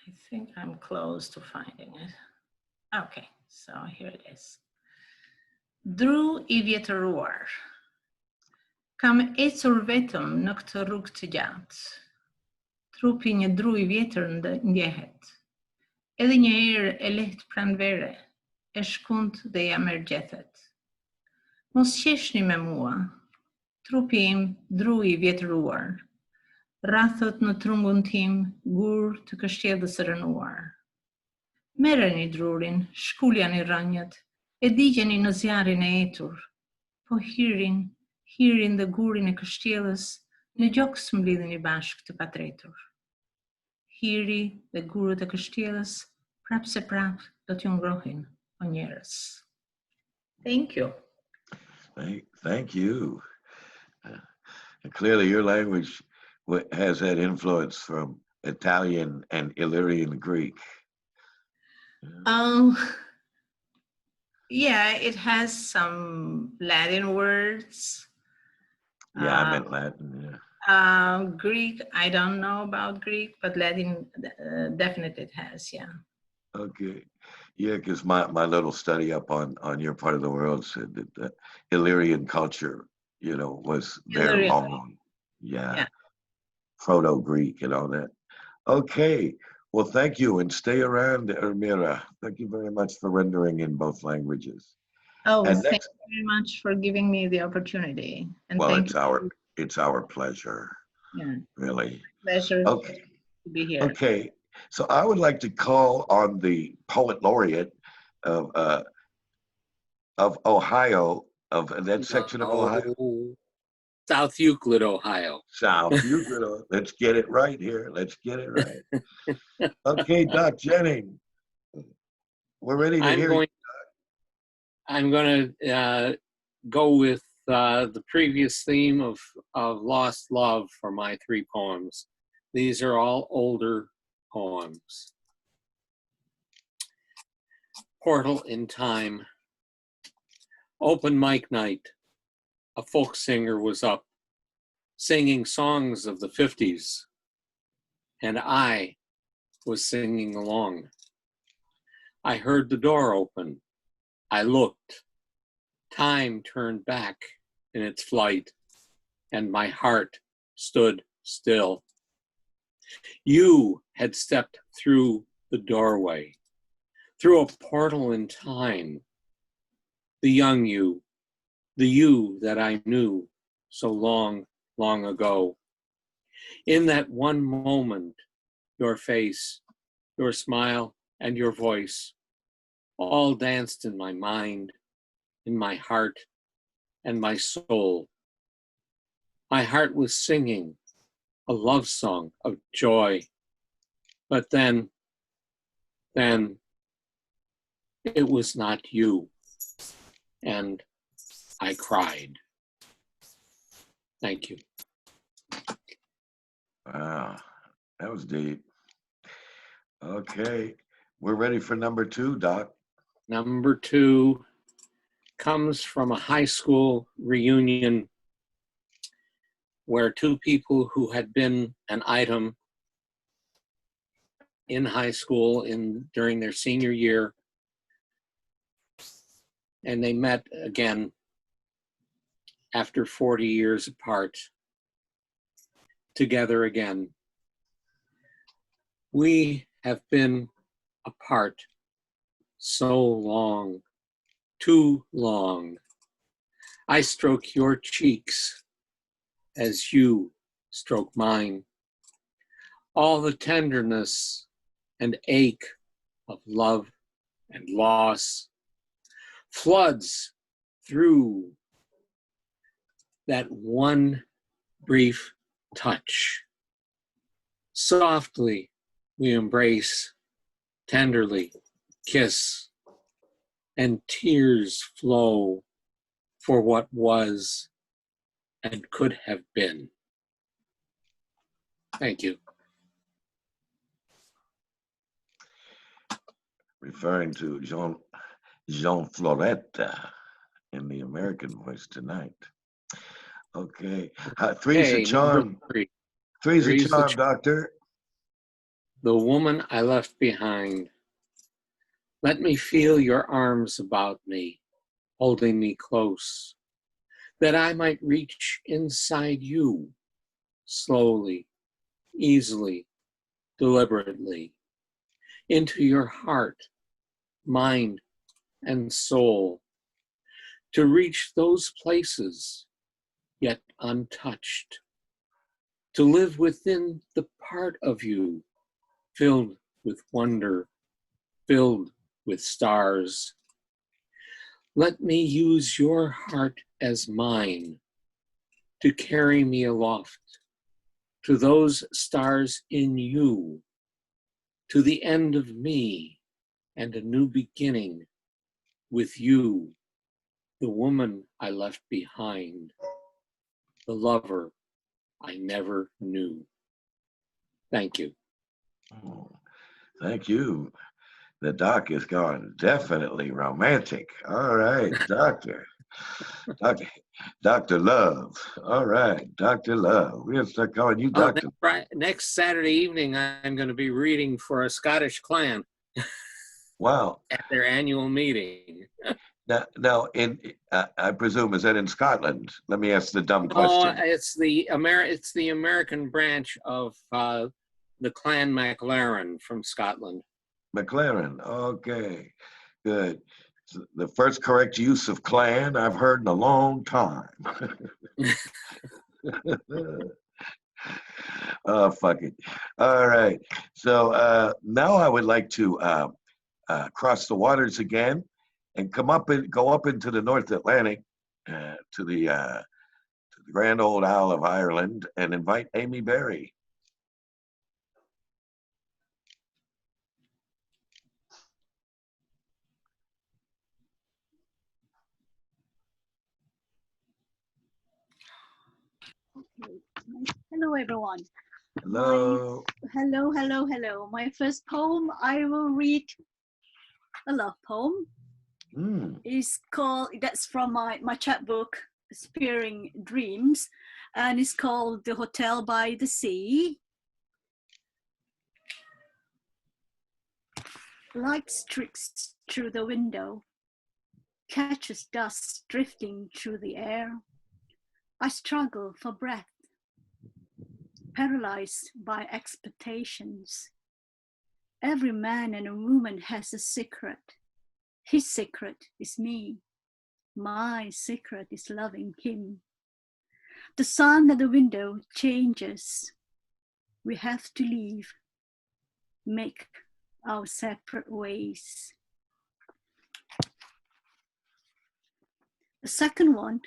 I think I'm close to finding it. Okay, so here it is. Dru I vjetëruar, kam ecur vetëm në këtë rrugë të gjatë. Trupi një dru I vjetër ndjehet, edhe një erë e lehtë pranvere, e shkund dhe ja merrgjethet. Mos qeshni me mua, trupi im dru I vjetëruar, rrathët në trungun tim gur të kështjellës së rënuar. Merreni drurin, shkuljani rrënjët, e digjeni në zjarrin e etur, po hirin dhe gurin e kështjellës në gjoks mblidheni bashkë të patretur. Hiri dhe gurët e kështjellës prap se prap do t'ju ngrohin, o njerëz. Thank you. Thank you. Clearly your language has that influence from Italian and Illyrian Greek. Yeah, it has some Latin words. Yeah, I meant Latin, yeah. Greek, I don't know about Greek, but Latin definitely it has, yeah. Okay. Yeah, because my little study up on your part of the world said that the Illyrian culture, was there long. Yeah. Proto-Greek and all that. Okay. Well, thank you, and stay around, Ermira. Thank you very much for rendering in both languages. Oh, thank you very much for giving me the opportunity. And well, it's our pleasure. Yeah. Really. Pleasure to be here. Okay. So I would like to call on the poet laureate of Ohio, of that section of Ohio. South Euclid, Ohio. South Euclid. Let's get it right here. Let's get it right. Okay, Doc Jennings. We're ready to hear you, Doc. I'm going to go with the previous theme of lost love for my 3 poems. These are all older poems. Portal in Time. Open mic night. A folk singer was up, singing songs of the 50s, and I was singing along. I heard the door open. I looked. Time turned back in its flight, and my heart stood still. You had stepped through the doorway, through a portal in time. The young you, the you that I knew so long, long ago. In that one moment, your face, your smile, and your voice all danced in my mind, in my heart, and my soul. My heart was singing a love song of joy. But then it was not you. And I cried. Thank you. Wow, that was deep. Okay, we're ready for number 2, Doc. Number 2 comes from a high school reunion where two people who had been an item in high school during their senior year, and they met again after 40 years apart, together again. We have been apart so long, too long. I stroke your cheeks as you stroke mine. All the tenderness and ache of love and loss floods through that one brief touch. Softly we embrace, tenderly kiss, and tears flow for what was and could have been. Thank you. Referring to Jean Florette in the American voice tonight. Okay, three's a charm. Three's a charm, Doctor. The woman I left behind. Let me feel your arms about me, holding me close, that I might reach inside you, slowly, easily, deliberately, into your heart, mind, and soul, to reach those places yet untouched, to live within the part of you filled with wonder, filled with stars. Let me use your heart as mine to carry me aloft to those stars in you, to the end of me and a new beginning with you, the woman I left behind, the lover I never knew. Thank you. Oh, thank you. The doc is gone definitely romantic. All right, Doctor. Dr. Love. All right, Dr. Love. We're going to start calling you Doctor. Next Saturday evening, I'm going to be reading for a Scottish clan. Wow. At their annual meeting. Now, I presume, is that in Scotland? Let me ask the dumb question. It's the American branch of the Clan MacLaren from Scotland. MacLaren, okay, good. The first correct use of clan I've heard in a long time. Oh, fuck it. All right. So now I would like to cross the waters again and go up into the North Atlantic to the grand old Isle of Ireland and invite Amy Berry. Hello, everyone. Hello. Hello. My first poem, I will read a love poem. It's called, that's from my chapbook, Spearing Dreams, and it's called The Hotel by the Sea. Light streaks through the window, catches dust drifting through the air. I struggle for breath, paralyzed by expectations. Every man and a woman has a secret. His secret is me. My secret is loving him. The sun at the window changes. we have to leave, make our separate ways. The second one.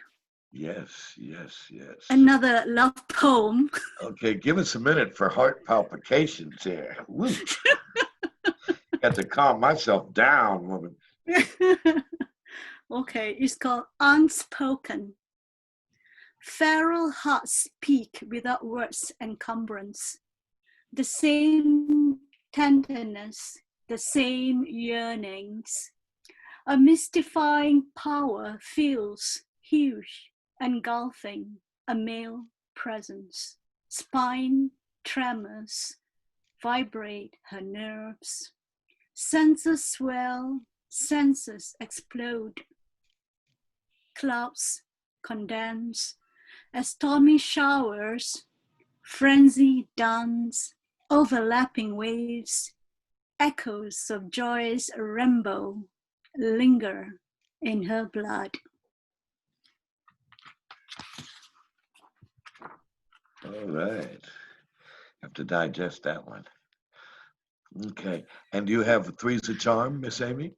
Yes, yes, yes. Another love poem. Okay, give us a minute for heart palpitations here. Woo. Got to calm myself down, woman. Okay, it's called Unspoken. Feral hearts speak without words encumbrance. The same tenderness, the same yearnings. A mystifying power feels huge, engulfing a male presence. Spine tremors, vibrate her nerves. Senses swell, senses explode. Clouds condense as stormy showers, frenzy dance, overlapping waves, echoes of joy's rainbow linger in her blood. All right. Have to digest that one. Okay. And do you have Three's a Charm, Miss Amy?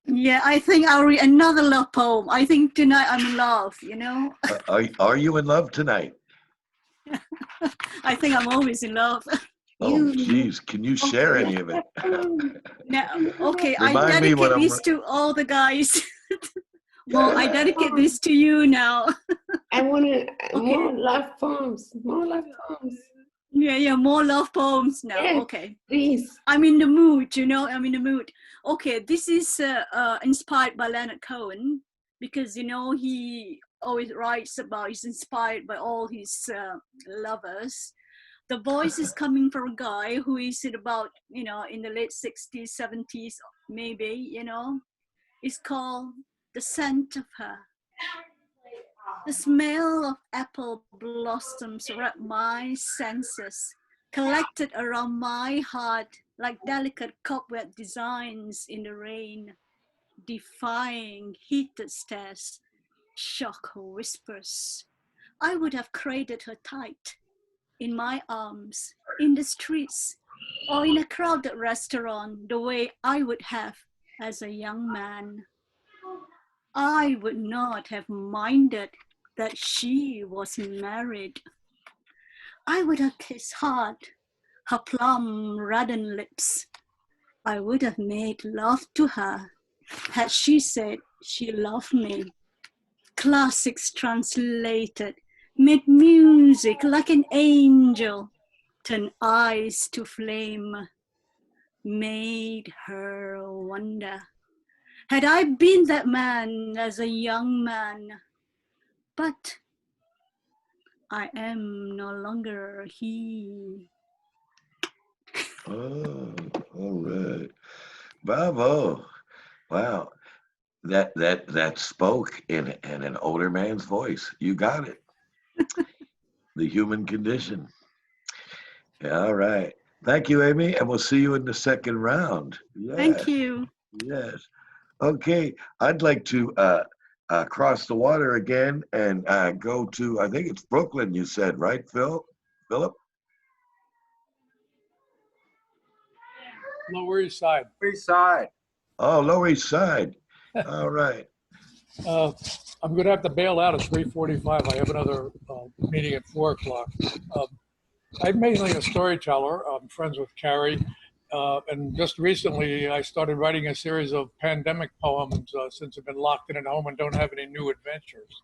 Yeah, I think I'll read another love poem. I think tonight I'm in love, Are you in love tonight? I think I'm always in love. Oh, geez. Can you share any of it? No, okay, I Remind me when dedicate I'm... this to all the guys. Well, I dedicate this to you now. I want to more love poems. More love poems. Yeah, more love poems now. Yeah, okay, please. I'm in the mood. I'm in the mood. Okay, this is inspired by Leonard Cohen because he always writes about he's inspired by all his lovers. The voice is coming from a guy who is in about in the late 60s, 70s, maybe. It's called The Scent of Her. The smell of apple blossoms wrapped my senses, collected around my heart like delicate cobweb designs in the rain, defying heated stares, shock whispers. I would have cradled her tight in my arms, in the streets, or in a crowded restaurant, the way I would have as a young man. I would not have minded that she was married. I would have kissed hard her plum reddened lips. I would have made love to her had she said she loved me. Classics translated, made music like an angel, turned eyes to flame, made her wonder. Had I been that man as a young man, but I am no longer he. Oh, all right. Bravo. Wow. That spoke in an older man's voice. You got it. The human condition. Yeah, all right. Thank you, Amy, and we'll see you in the second round. Yes. Thank you. Yes. Okay. I'd like to cross the water again and go to, I think it's Brooklyn, you said, right, Philip? Lower East Side. East Side. Oh, Lower East Side. All right. I'm going to have to bail out at 3:45. I have another meeting at 4 o'clock. I'm mainly a storyteller. I'm friends with Carrie. And just recently, I started writing a series of pandemic poems since I've been locked in at home and don't have any new adventures.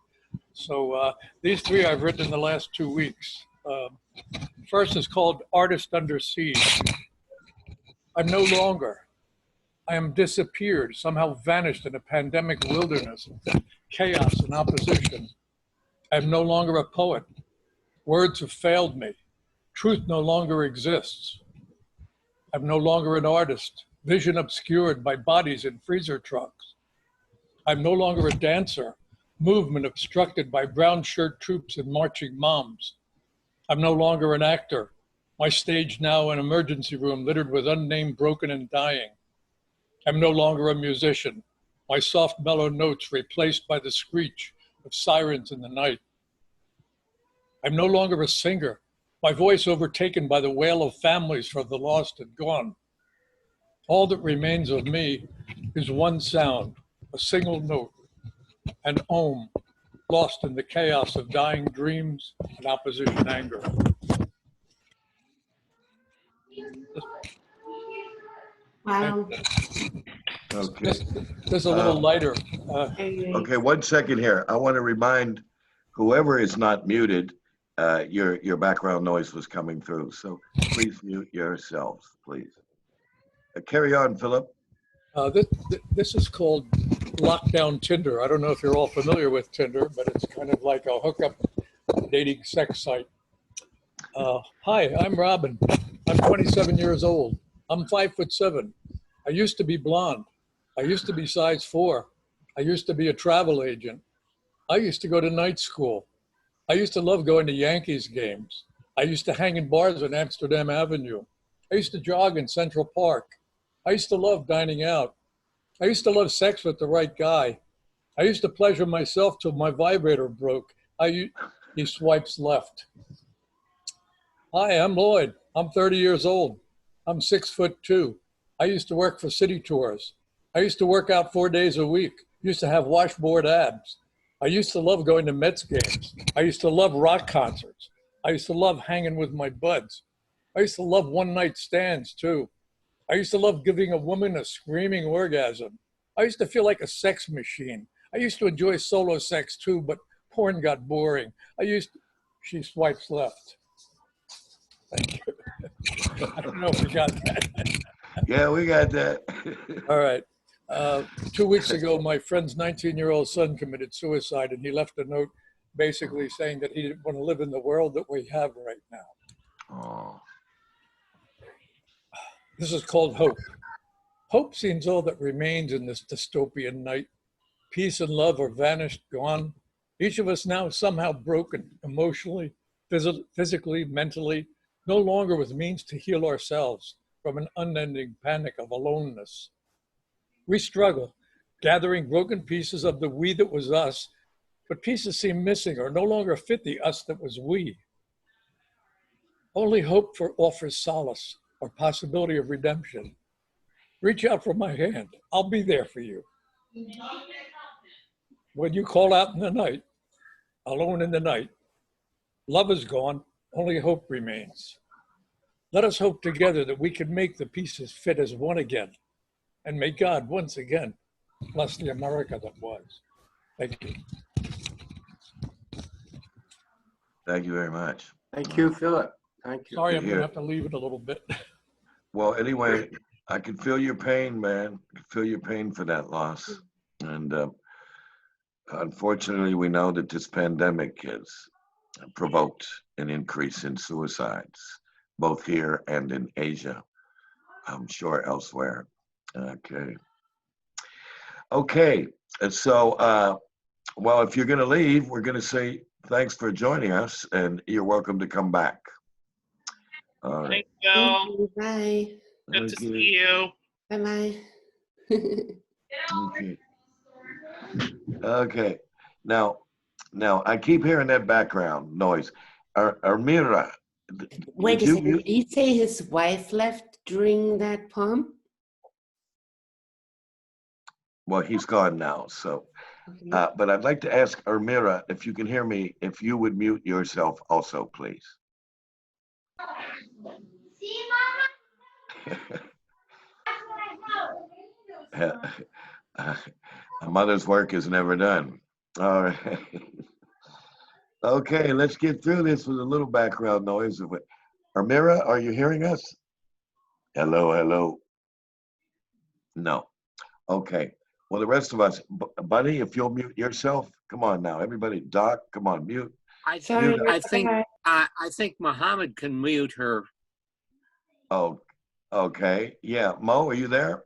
So these three I've written in the last 2 weeks. First is called Artist Under Siege. I'm no longer. I am disappeared, somehow vanished in a pandemic wilderness of chaos and opposition. I am no longer a poet. Words have failed me. Truth no longer exists. I'm no longer an artist, vision obscured by bodies in freezer trucks. I'm no longer a dancer, movement obstructed by brown shirt troops and marching moms. I'm no longer an actor, my stage now an emergency room littered with unnamed broken and dying. I'm no longer a musician, my soft mellow notes replaced by the screech of sirens in the night. I'm no longer a singer, my voice overtaken by the wail of families for the lost and gone. All that remains of me is one sound, a single note, an ohm, lost in the chaos of dying dreams and opposition anger. Wow. Okay. This is a little lighter. Okay, 1 second here. I want to remind whoever is not muted, your background noise was coming through. So please mute yourselves, please. Carry on, Philip. This is called Lockdown Tinder. I don't know if you're all familiar with Tinder, but it's kind of like a hookup dating sex site. Hi, I'm Robin. I'm 27 years old. I'm 5'7". I used to be blonde. I used to be size 4. I used to be a travel agent. I used to go to night school. I used to love going to Yankees games. I used to hang in bars on Amsterdam Avenue. I used to jog in Central Park. I used to love dining out. I used to love sex with the right guy. I used to pleasure myself till my vibrator broke. He swipes left. Hi, I'm Lloyd. I'm 30 years old. I'm 6'2". I used to work for city tours. I used to work out 4 days a week. Used to have washboard abs. I used to love going to Mets games. I used to love rock concerts. I used to love hanging with my buds. I used to love one-night stands too. I used to love giving a woman a screaming orgasm. I used to feel like a sex machine. I used to enjoy solo sex too, but porn got boring. She swipes left. Thank you. I don't know if we got that. Yeah, we got that. All right. 2 weeks ago, my friend's 19-year-old son committed suicide, and he left a note basically saying that he didn't want to live in the world that we have right now. Oh. This is called hope. Hope seems all that remains in this dystopian night. Peace and love are vanished, gone. Each of us now somehow broken emotionally, physically, mentally, no longer with means to heal ourselves from an unending panic of aloneness. We struggle, gathering broken pieces of the we that was us, but pieces seem missing or no longer fit the us that was we. Only hope offers solace or possibility of redemption. Reach out for my hand. I'll be there for you. When you call out in the night, alone in the night, love is gone, only hope remains. Let us hope together that we can make the pieces fit as one again. And may God once again bless the America that was. Thank you. Thank you very much. Thank you, Philip. Thank you. Sorry, I'm going to have to leave it a little bit. Well, anyway, I can feel your pain, man. I can feel your pain for that loss. And unfortunately, we know that this pandemic has provoked an increase in suicides, both here and in Asia. I'm sure elsewhere. Okay. And so, well, if you're going to leave, we're going to say thanks for joining us, and you're welcome to come back. All right. Thank you. Bye. Good to see you. Bye-bye. Okay. Okay. Now, I keep hearing that background noise. Armira. Wait a second. Did he say his wife left during that poem? Well, he's gone now. So, Okay. but I'd like to ask Armira if you can hear me, if you would mute yourself also, please. See, Mama? A mother's work is never done. All right. Okay, let's get through this with a little background noise of it. Armira, are you hearing us? Hello, hello. No. Okay. Well, the rest of us, Buddy, if you'll mute yourself, come on now, everybody. Doc, come on, mute. I think Muhammad can mute her. Oh, okay. Yeah, Mo, are you there?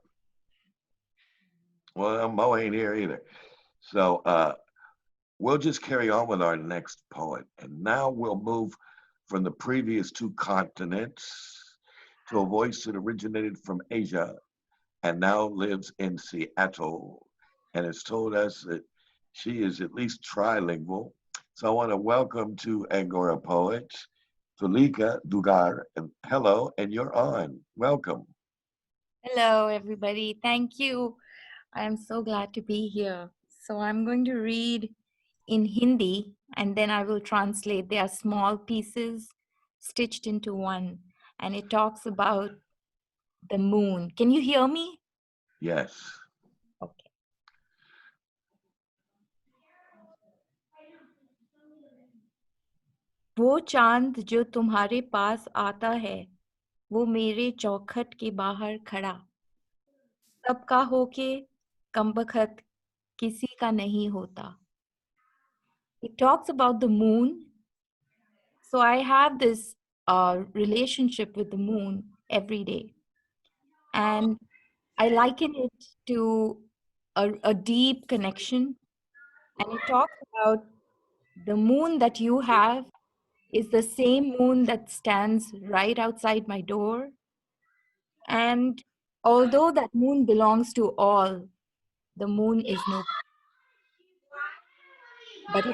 Well, Mo ain't here either. So we'll just carry on with our next poet. And now we'll move from the previous two continents to a voice that originated from Asia and now lives in Seattle and has told us that she is at least trilingual. So I want to welcome to Angora Poets, Zulika Dugar. And hello, and you're on. Welcome. Hello, everybody. Thank you. I'm so glad to be here. So I'm going to read in Hindi and then I will translate. They are small pieces stitched into one, and it talks about the moon. Can you hear me? Yes. Okay. वो चांद जो तुम्हारे पास आता है वो मेरे चौखट के बाहर खड़ा सबका होके कमबख्त किसी का नहीं होता. It talks about the moon. So I have this relationship with the moon every day. And I liken it to a deep connection. And it talks about the moon that you have is the same moon that stands right outside my door. And although that moon belongs to all, the moon is no. But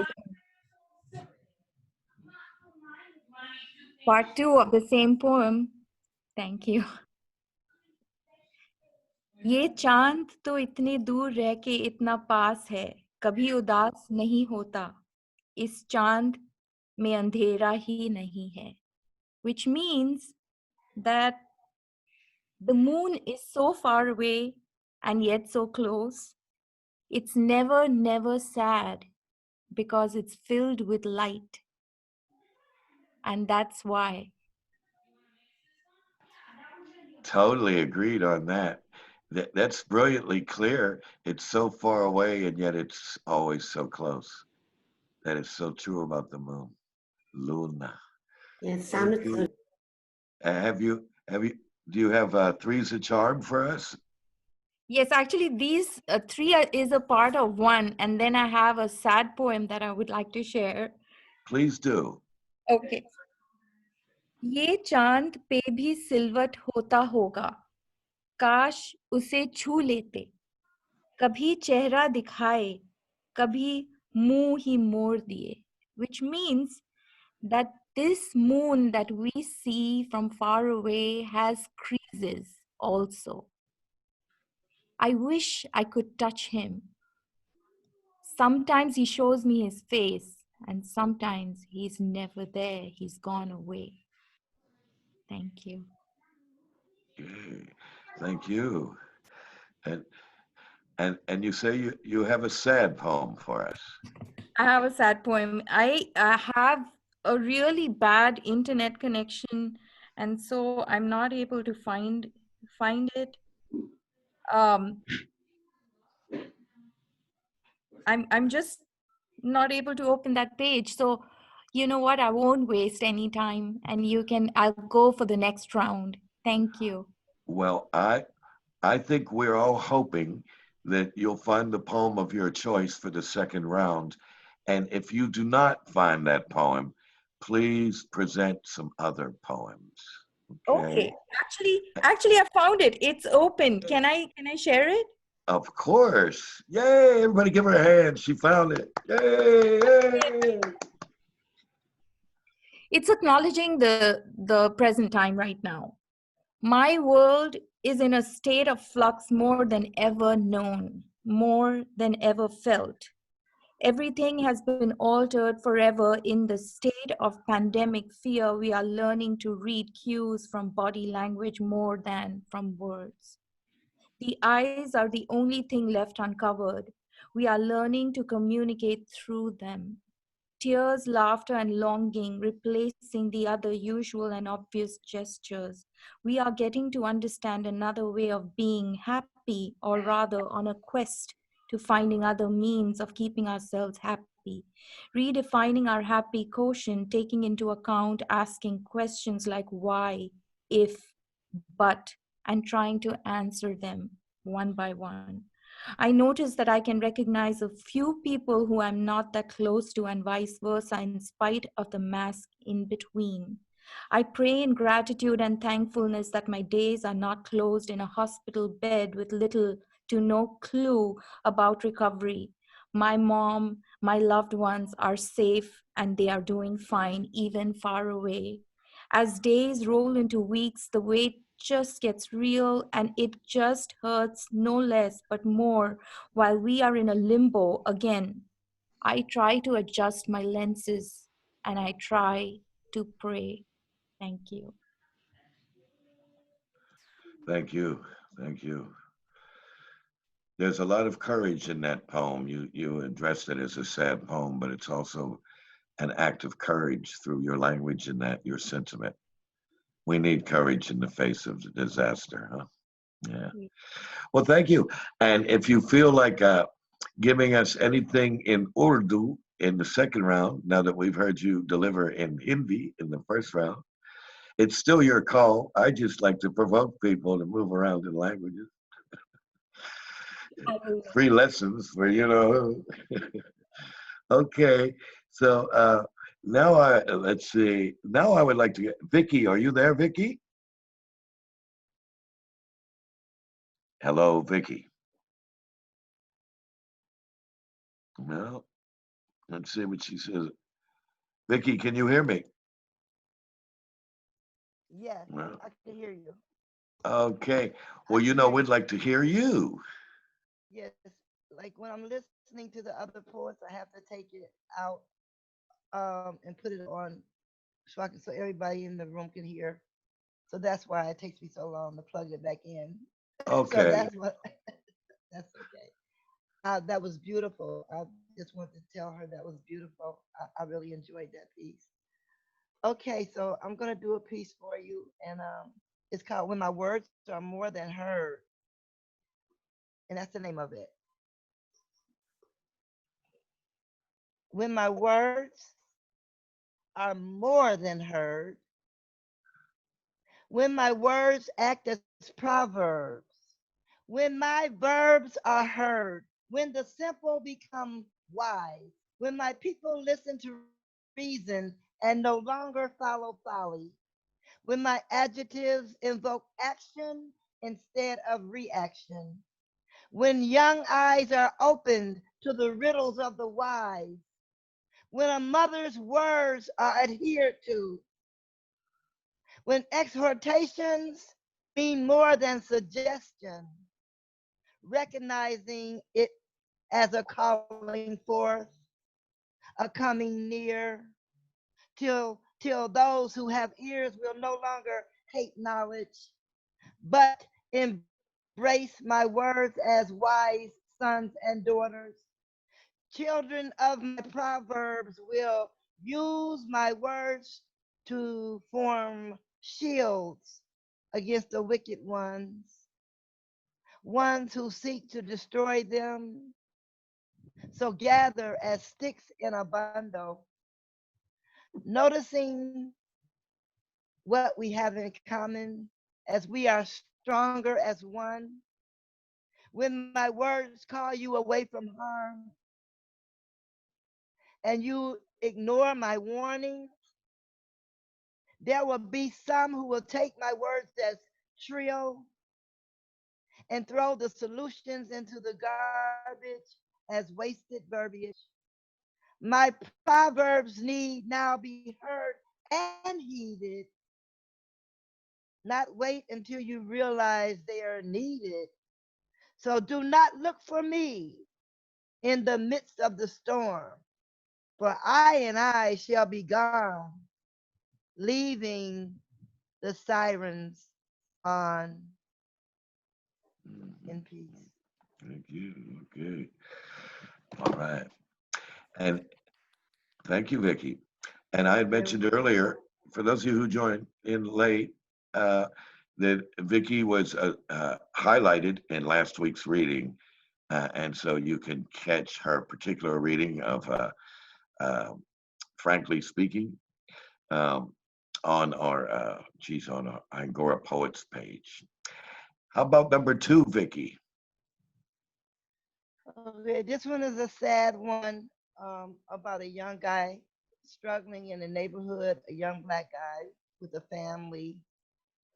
part two of the same poem. Thank you. ये चांद तो इतने दूर रह के इतना पास है कभी उदास नहीं होता इस चांद में अंधेरा ही नहीं है which means that the moon is so far away and yet so close. It's never sad because it's filled with light, and that's why. Totally agreed on that. That's brilliantly clear. It's so far away and yet it's always so close. That is so true about the moon. Luna. Yeah, it sounded good. Do you have threes of charm for us? Yes, actually these three is a part of one, and then I have a sad poem that I would like to share. Please do. Okay. ये चांद पे भी सिलवट होता होगा काश उसे छू लेते कभी चेहरा दिखाए कभी मुंह ही मोड़ दिए which means that this moon that we see from far away has creases also. I wish I could touch him. Sometimes he shows me his face and sometimes he's never there. He's gone away. Thank you. Yay. Thank you. And you say you have a sad poem for us. I have a sad poem. I have a really bad internet connection, and so I'm not able to find it. I'm just not able to open that page. So, you know what? I won't waste any time, and I'll go for the next round. Thank you. Well, I think we're all hoping that you'll find the poem of your choice for the second round. And if you do not find that poem, please present some other poems. Okay. Actually, I found it. It's open. Can I share it? Of course. Yay. Everybody give her a hand. She found it. Yay. It's acknowledging the present time right now. My world is in a state of flux more than ever known, more than ever felt. Everything has been altered forever in the state of pandemic fear. We are learning to read cues from body language more than from words. The eyes are the only thing left uncovered. We are learning to communicate through them. Tears, laughter, and longing replacing the other usual and obvious gestures. We are getting to understand another way of being happy, or rather on a quest to finding other means of keeping ourselves happy. Redefining our happy quotient, taking into account asking questions like why, if, but, and trying to answer them one by one. I notice that I can recognize a few people who I'm not that close to and vice versa in spite of the mask in between. I pray in gratitude and thankfulness that my days are not closed in a hospital bed with little to no clue about recovery. My mom, my loved ones are safe and they are doing fine, even far away. As days roll into weeks, the weight just gets real and it just hurts no less but more while we are in a limbo again. I try to adjust my lenses and I try to pray. Thank you. Thank you. Thank you. There's a lot of courage in that poem. You addressed it as a sad poem, but it's also an act of courage through your language and that your sentiment. We need courage in the face of the disaster, huh? Yeah. Well, thank you. And if you feel like giving us anything in Urdu in the second round, now that we've heard you deliver in Hindi in the first round, it's still your call. I just like to provoke people to move around in languages. Free lessons for, Okay. So now let's see. Now I would like to get Vicky. Are you there, Vicky? Hello, Vicky. No. Let's see what she says. Vicky, can you hear me? Yes, No. I can hear you. Okay. Well, we'd like to hear you. Yes, like when I'm listening to the other poets, I have to take it out and put it on so everybody in the room can hear. So that's why it takes me so long to plug it back in. Okay. So that's what. That's okay. That was beautiful. I just wanted to tell her that was beautiful. I really enjoyed that piece. Okay, so I'm gonna do a piece for you, and it's called "When My Words Are More Than Heard," and that's the name of it. When my words are more than heard, when my words act as proverbs, when my verbs are heard, when the simple become wise, when my people listen to reason and no longer follow folly, when my adjectives invoke action instead of reaction, when young eyes are opened to the riddles of the wise, when a mother's words are adhered to, when exhortations mean more than suggestion, recognizing it as a calling forth, a coming near, till those who have ears will no longer hate knowledge, but embrace my words as wise sons and daughters. Children of my proverbs will use my words to form shields against the wicked ones who seek to destroy them. So gather as sticks in a bundle, noticing what we have in common as we are stronger as one. When my words call you away from harm and you ignore my warnings, there will be some who will take my words as trill and throw the solutions into the garbage as wasted verbiage. My proverbs need now be heard and heeded, not wait until you realize they are needed. So do not look for me in the midst of the storm, for I shall be gone, leaving the sirens on in peace. Thank you. Okay. All right. And thank you, Vicky. And I had mentioned earlier, for those of you who joined in late, that Vicky was highlighted in last week's reading. And so you can catch her particular reading of Frankly Speaking on our Angora Poets page. How about number 2, Vicky? Okay, this one is a sad one about a young guy struggling in the neighborhood, a young black guy with a family.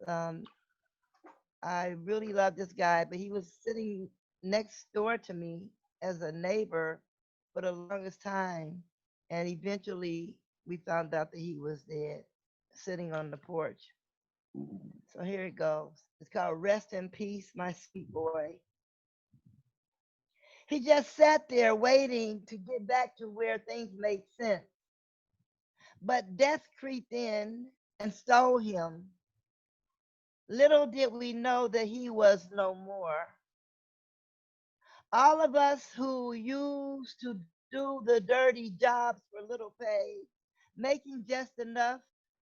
I really love this guy, but he was sitting next door to me as a neighbor for the longest time. And eventually we found out that he was dead. sitting on the porch. So here it goes. It's called Rest in Peace, My Sweet Boy. He just sat there waiting to get back to where things made sense. But death creeped in and stole him. Little did we know that he was no more. All of us who used to do the dirty jobs for little pay, making just enough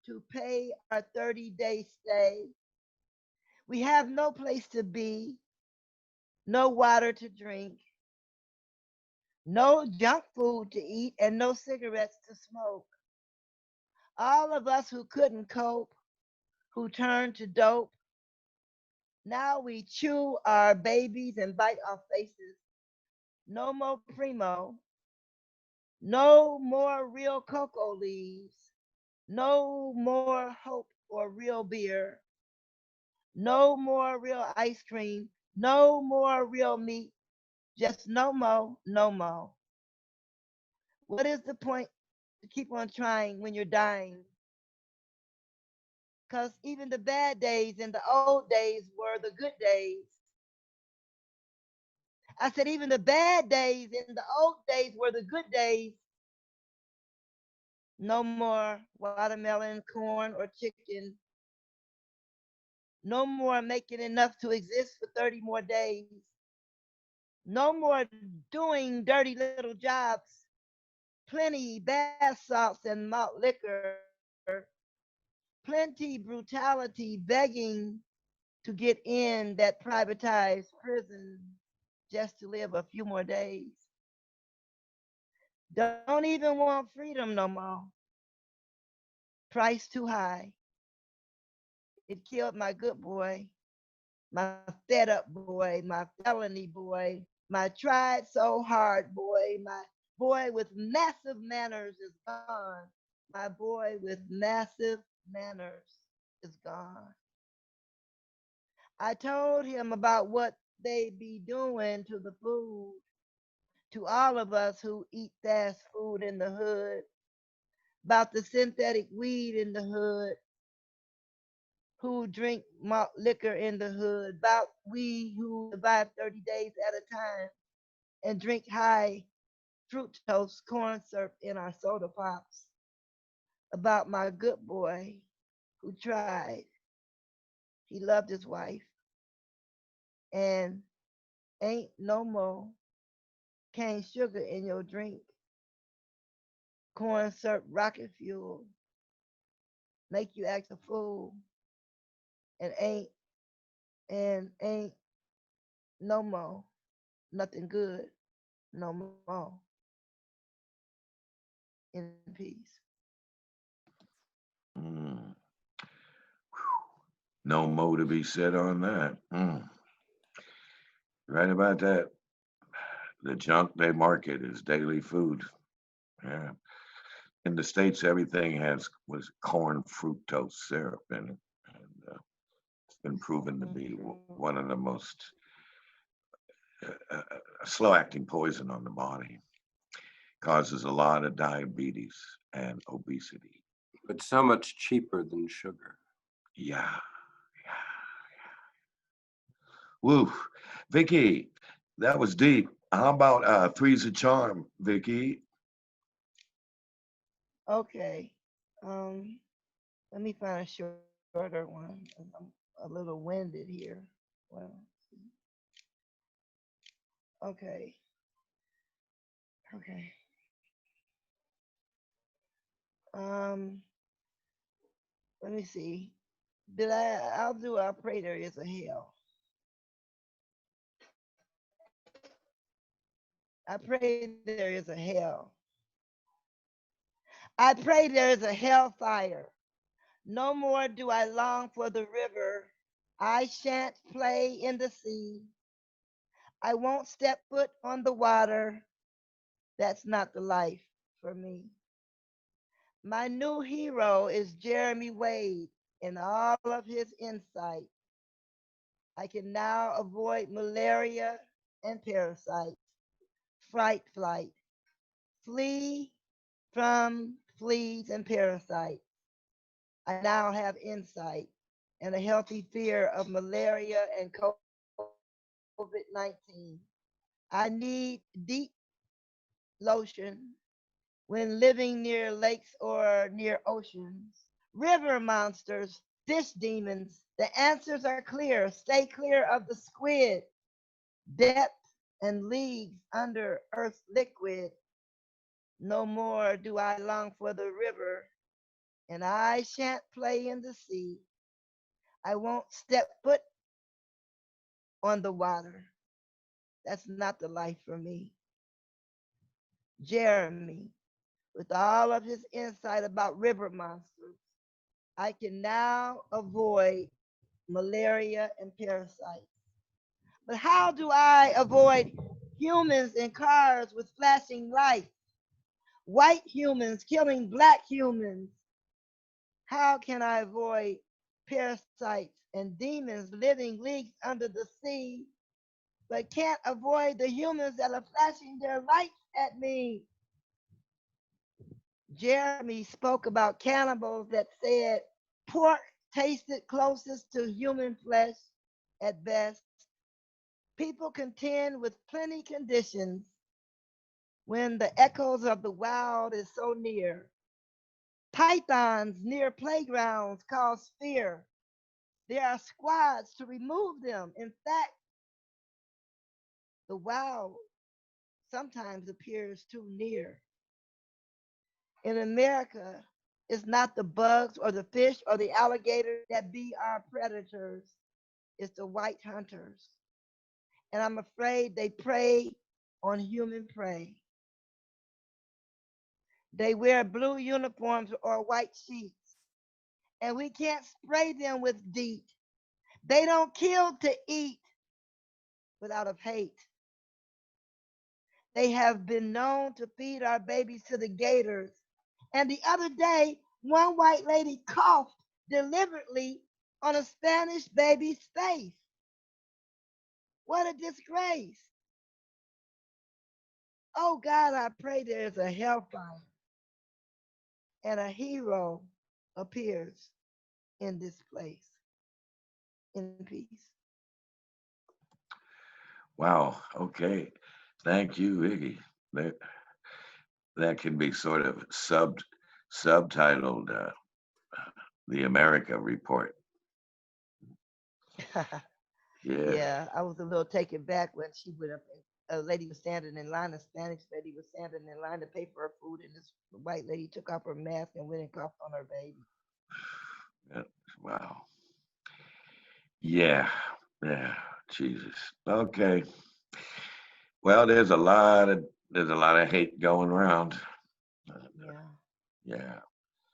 to pay our 30-day stay. We have no place to be, no water to drink, no junk food to eat, and no cigarettes to smoke. All of us who couldn't cope, who turned to dope, now we chew our babies and bite our faces. No more primo, no more real cocoa leaves, no more hope or real beer, no more real ice cream, no more real meat, just no more, no more. What is the point to keep on trying when you're dying? Because even the bad days in the old days were the good days. I said, even the bad days in the old days were the good days. No more watermelon, corn, or chicken. No more making enough to exist for 30 more days. No more doing dirty little jobs. Plenty bath salts and malt liquor. Plenty brutality begging to get in that privatized prison just to live a few more days. Don't even want freedom no more. Price too high. It killed my good boy, my fed up boy, my felony boy, my tried so hard boy, my boy with massive manners is gone. My boy with massive manners is gone. I told him about what they be doing to the food, to all of us who eat fast food in the hood, about the synthetic weed in the hood, who drink malt liquor in the hood, about we who survive 30 days at a time and drink high fructose corn syrup in our soda pops, about my good boy who tried. He loved his wife and ain't no more cane sugar in your drink. Corn syrup rocket fuel make you act a fool and ain't no more nothing good no more. In peace. No more to be said on that. Right about that. The junk they market is daily food. Yeah. In the States, everything was corn fructose syrup in it. And it's been proven to be one of the most slow acting poison on the body. Causes a lot of diabetes and obesity. But so much cheaper than sugar. Yeah. Woo. Vicky, that was deep. How about Three's a Charm, Vicky? Okay. Let me find a shorter one. I'm a little winded here. Well, okay. Okay. Let me see. I pray there is a hell. I pray there is a hell. I pray there is a hellfire. No more do I long for the river. I shan't play in the sea. I won't step foot on the water. That's not the life for me. My new hero is Jeremy Wade in all of his insight. I can now avoid malaria and parasites, fright flight, flee from fleas and parasites. I now have insight and a healthy fear of malaria and COVID-19. I need deep lotion when living near lakes or near oceans. River monsters, fish demons, the answers are clear. Stay clear of the squid, depth and leagues under earth's liquid. No more do I long for the river, and I shan't play in the sea. I won't step foot on the water. That's not the life for me. Jeremy, with all of his insight about river monsters, I can now avoid malaria and parasites. But how do I avoid humans in cars with flashing lights? White humans killing black humans. How can I avoid parasites and demons living leagues under the sea, but can't avoid the humans that are flashing their lights at me? Jeremy spoke about cannibals that said pork tasted closest to human flesh at best. People contend with plenty conditions when the echoes of the wild is so near. Pythons near playgrounds cause fear. There are squads to remove them. In fact, the wild sometimes appears too near. In America, it's not the bugs or the fish or the alligators that be our predators. It's the white hunters. And I'm afraid they prey on human prey. They wear blue uniforms or white sheets, and we can't spray them with DEET. They don't kill to eat, but out of hate. They have been known to feed our babies to the gators. And the other day, one white lady coughed deliberately on a Spanish baby's face. What a disgrace. Oh God, I pray there's a hellfire and a hero appears in this place. In peace. Wow. Okay. Thank you, Iggy. That can be sort of subtitled the America Report. Yeah. Yeah, I was a little taken back when she went up. A lady was standing in line, a Spanish lady was standing in line to pay for her food, and this white lady took off her mask and went and coughed on her baby. Wow. Yeah. Yeah. Jesus. Okay. Well, there's a lot of hate going around. Yeah. Yeah.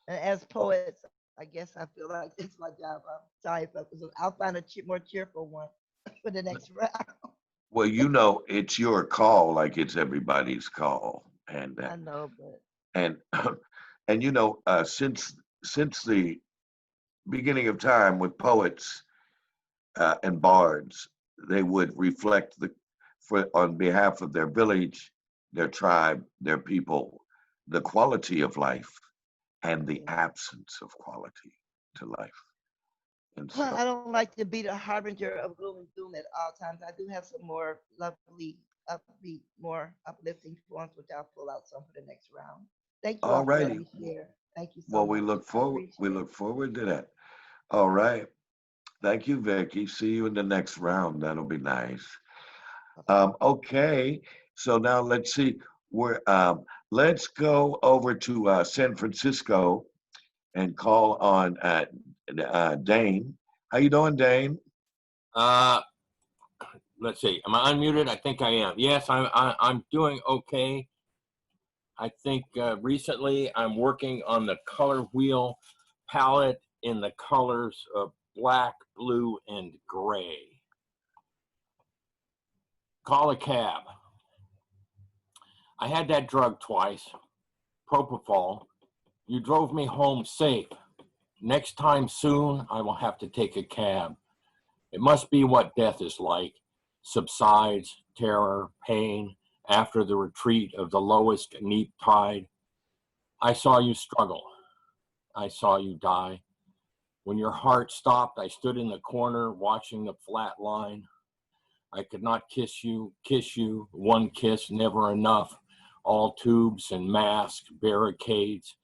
And as poets, I guess I feel like it's my job. I'm sorry if I'll find a more cheerful one for the next round. Well, you know, it's your call, like it's everybody's call, and I know, but and and you know, since the beginning of time with poets and bards, they would reflect on behalf of their village, their tribe, their people, the quality of life and the absence of quality to life. And well, so, I don't like to be the harbinger of gloom and doom at all times. I do have some more lovely, upbeat, more uplifting poems, which I'll pull out some for the next round. Thank you all all for letting righty. me share. Thank you so Well, much. we look forward to that. All right. Thank you, Vicky. See you in the next round. That'll be nice. Okay. So now let's see. Let's go over to San Francisco and call on Dane. How you doing, Dane? Let's see. Am I unmuted? I think I am. Yes, I'm doing okay. I think recently I'm working on the color wheel palette in the colors of black, blue, and gray. Call a cab. I had that drug twice, propofol. You drove me home safe. Next time soon, I will have to take a cab. It must be what death is like. Subsides, terror, pain, after the retreat of the lowest neap tide. I saw you struggle. I saw you die. When your heart stopped, I stood in the corner watching the flat line. I could not kiss you, one kiss, never enough. All tubes and masks, barricades.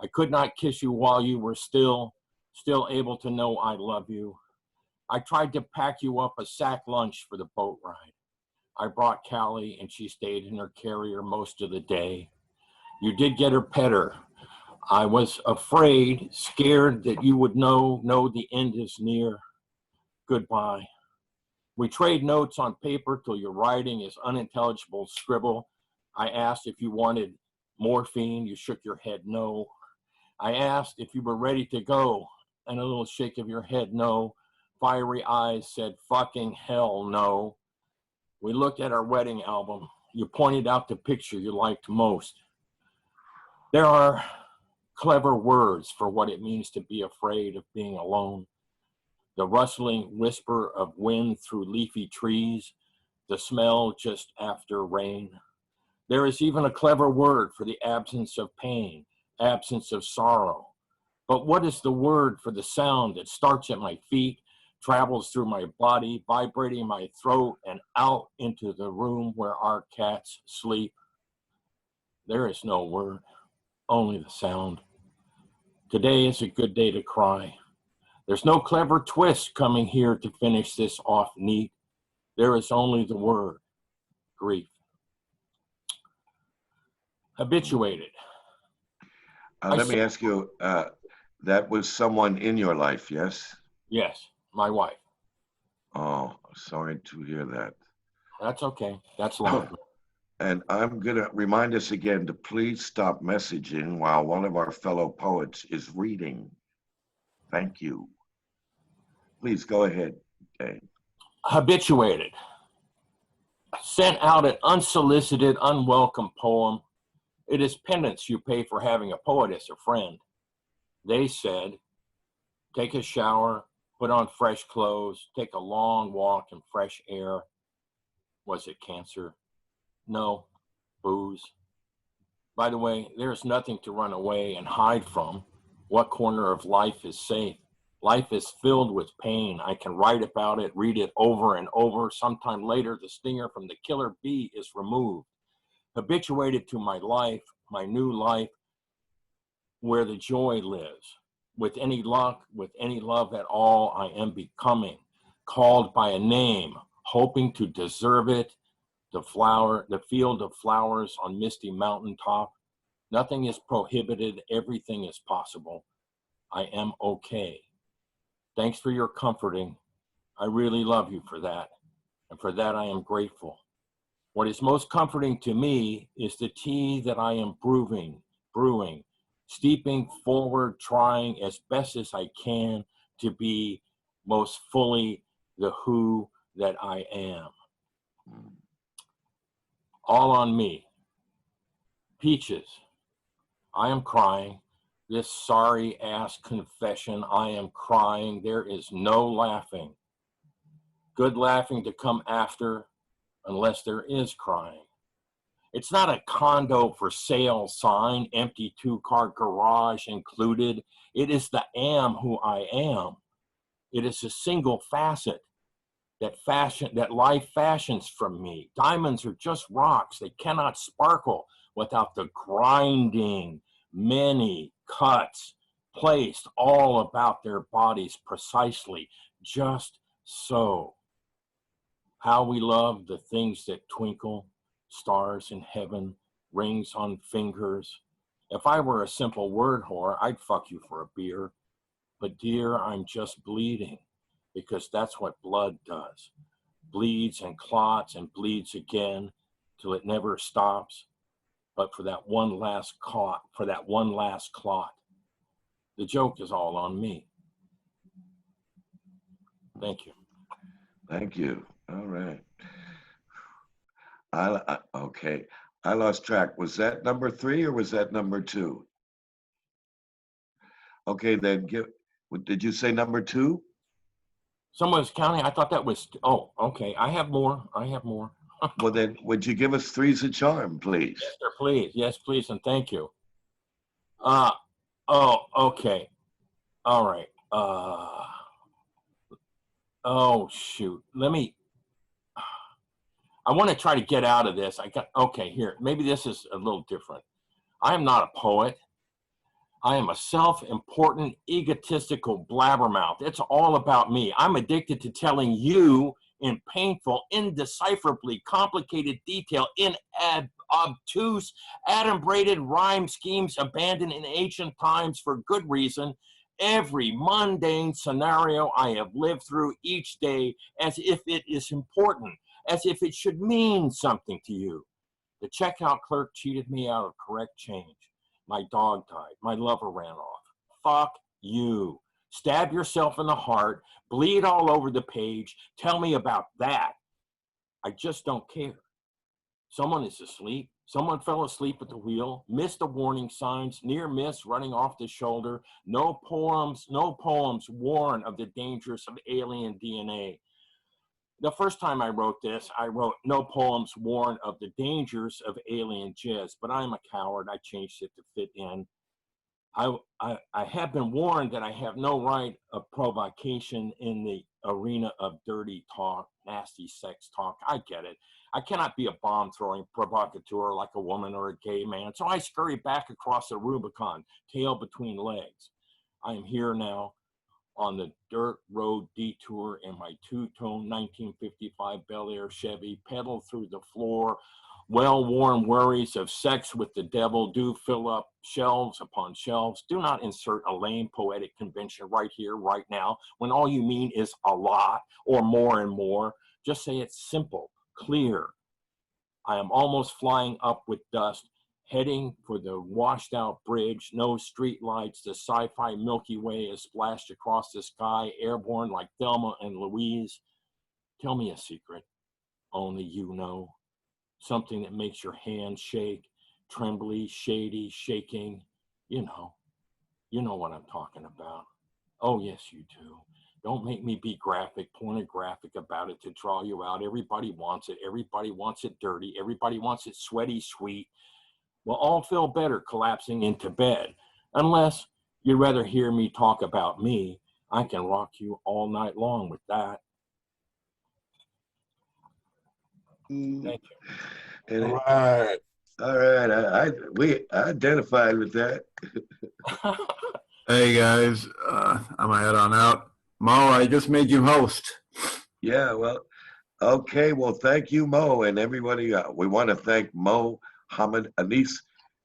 I could not kiss you while you were still able to know I love you. I tried to pack you up a sack lunch for the boat ride. I brought Callie and she stayed in her carrier most of the day. You did get her petter. I was afraid, scared that you would know the end is near. Goodbye. We trade notes on paper till your writing is unintelligible scribble. I asked if you wanted morphine. You shook your head no. I asked if you were ready to go, and a little shake of your head no. Fiery eyes said fucking hell no. We looked at our wedding album. You pointed out the picture you liked most. There are clever words for what it means to be afraid of being alone. The rustling whisper of wind through leafy trees, the smell just after rain. There is even a clever word for the absence of pain, absence of sorrow. But what is the word for the sound that starts at my feet, travels through my body, vibrating my throat, and out into the room where our cats sleep? There is no word, only the sound. Today is a good day to cry. There's no clever twist coming here to finish this off neat. There is only the word, grief. Habituated. Let me ask you, that was someone in your life, yes? Yes, my wife. Oh, sorry to hear that. That's okay. That's long. And I'm going to remind us again to please stop messaging while one of our fellow poets is reading. Thank you. Please go ahead, Dave. Habituated. Sent out an unsolicited, unwelcome poem. It is penance you pay for having a poet as a friend. They said, take a shower, put on fresh clothes, take a long walk in fresh air. Was it cancer? No, booze. By the way, there's nothing to run away and hide from. What corner of life is safe? Life is filled with pain. I can write about it, read it over and over. Sometime later, the stinger from the killer bee is removed. Habituated to my life, my new life, where the joy lives. With any luck, with any love at all, I am becoming called by a name, hoping to deserve it. The field of flowers on misty mountaintop. Nothing is prohibited. Everything is possible. I am okay. Thanks for your comforting. I really love you for that. And for that, I am grateful. What is most comforting to me is the tea that I am brewing, steeping forward, trying as best as I can to be most fully the who that I am. All on me. Peaches. I am crying. This sorry ass confession, I am crying. There is no laughing. Good laughing to come after, unless there is crying. It's not a condo for sale sign, empty 2-car garage included. It is the am who I am. It is a single facet that life fashions from me. Diamonds are just rocks. They cannot sparkle without the grinding, many cuts placed all about their bodies precisely, just so. How we love the things that twinkle, stars in heaven, rings on fingers. If I were a simple word whore, I'd fuck you for a beer. But dear, I'm just bleeding, because that's what blood does. Bleeds and clots and bleeds again till it never stops. But for that one last clot, the joke is all on me. Thank you. Thank you. All right. Okay. I lost track. Was that number 3 or was that number 2? Okay, then did you say number 2? Someone's counting. I thought that was, oh, okay. I have more. Well, then, would you give us 3's a charm, please? Yes, sir, please. Yes, please, and thank you. Oh, okay. All right. Oh shoot. I want to try to get out of this. Okay, here. Maybe this is a little different. I am not a poet. I am a self-important, egotistical blabbermouth. It's all about me. I'm addicted to telling you in painful, indecipherably complicated detail, in obtuse, adumbrated rhyme schemes abandoned in ancient times for good reason, every mundane scenario I have lived through each day as if it is important, as if it should mean something to you. The checkout clerk cheated me out of correct change. My dog died. My lover ran off. Fuck you. Stab yourself in the heart, bleed all over the page. Tell me about that. I just don't care. Someone is asleep. Someone fell asleep at the wheel, missed the warning signs, near miss running off the shoulder. No poems warn of the dangers of alien DNA. The first time I wrote this, I wrote no poems warn of the dangers of alien jizz, but I'm a coward. I changed it to fit in. I have been warned that I have no right of provocation in the arena of dirty talk, nasty sex talk. I get it. I cannot be a bomb-throwing provocateur like a woman or a gay man, so I scurry back across the Rubicon, tail between legs. I am here now on the dirt road detour in my two-tone 1955 Bel Air Chevy, pedal through the floor. Well-worn worries of sex with the devil do fill up shelves upon shelves. Do not insert a lame poetic convention right here, right now, when all you mean is a lot or more and more. Just say it's simple, clear. I am almost flying up with dust, heading for the washed out bridge, no street lights, the sci-fi Milky Way is splashed across the sky, airborne like Thelma and Louise. Tell me a secret, only you know. Something that makes your hand shake, trembly, shady, shaking. You know what I'm talking about. Oh yes, you do. Don't make me be graphic, pornographic about it to draw you out. Everybody wants it. Everybody wants it dirty. Everybody wants it sweaty, sweet. We'll all feel better collapsing into bed. Unless you'd rather hear me talk about me, I can rock you all night long with that. Thank you. All right. All right. We identified with that. Hey guys, I'm gonna head on out. Mo, I just made you host. Yeah, well, okay. Well, thank you, Mo, and everybody. We want to thank Mo Hamid Anis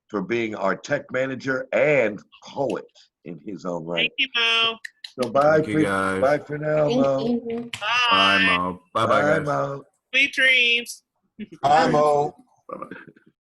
for being our tech manager and poet in his own right. Thank you, Mo. So bye, Thank you, guys. bye for now, Mo. Bye, Mo. Bye, guys. Mo. Sweet dreams. Bye, Mo. Bye-bye.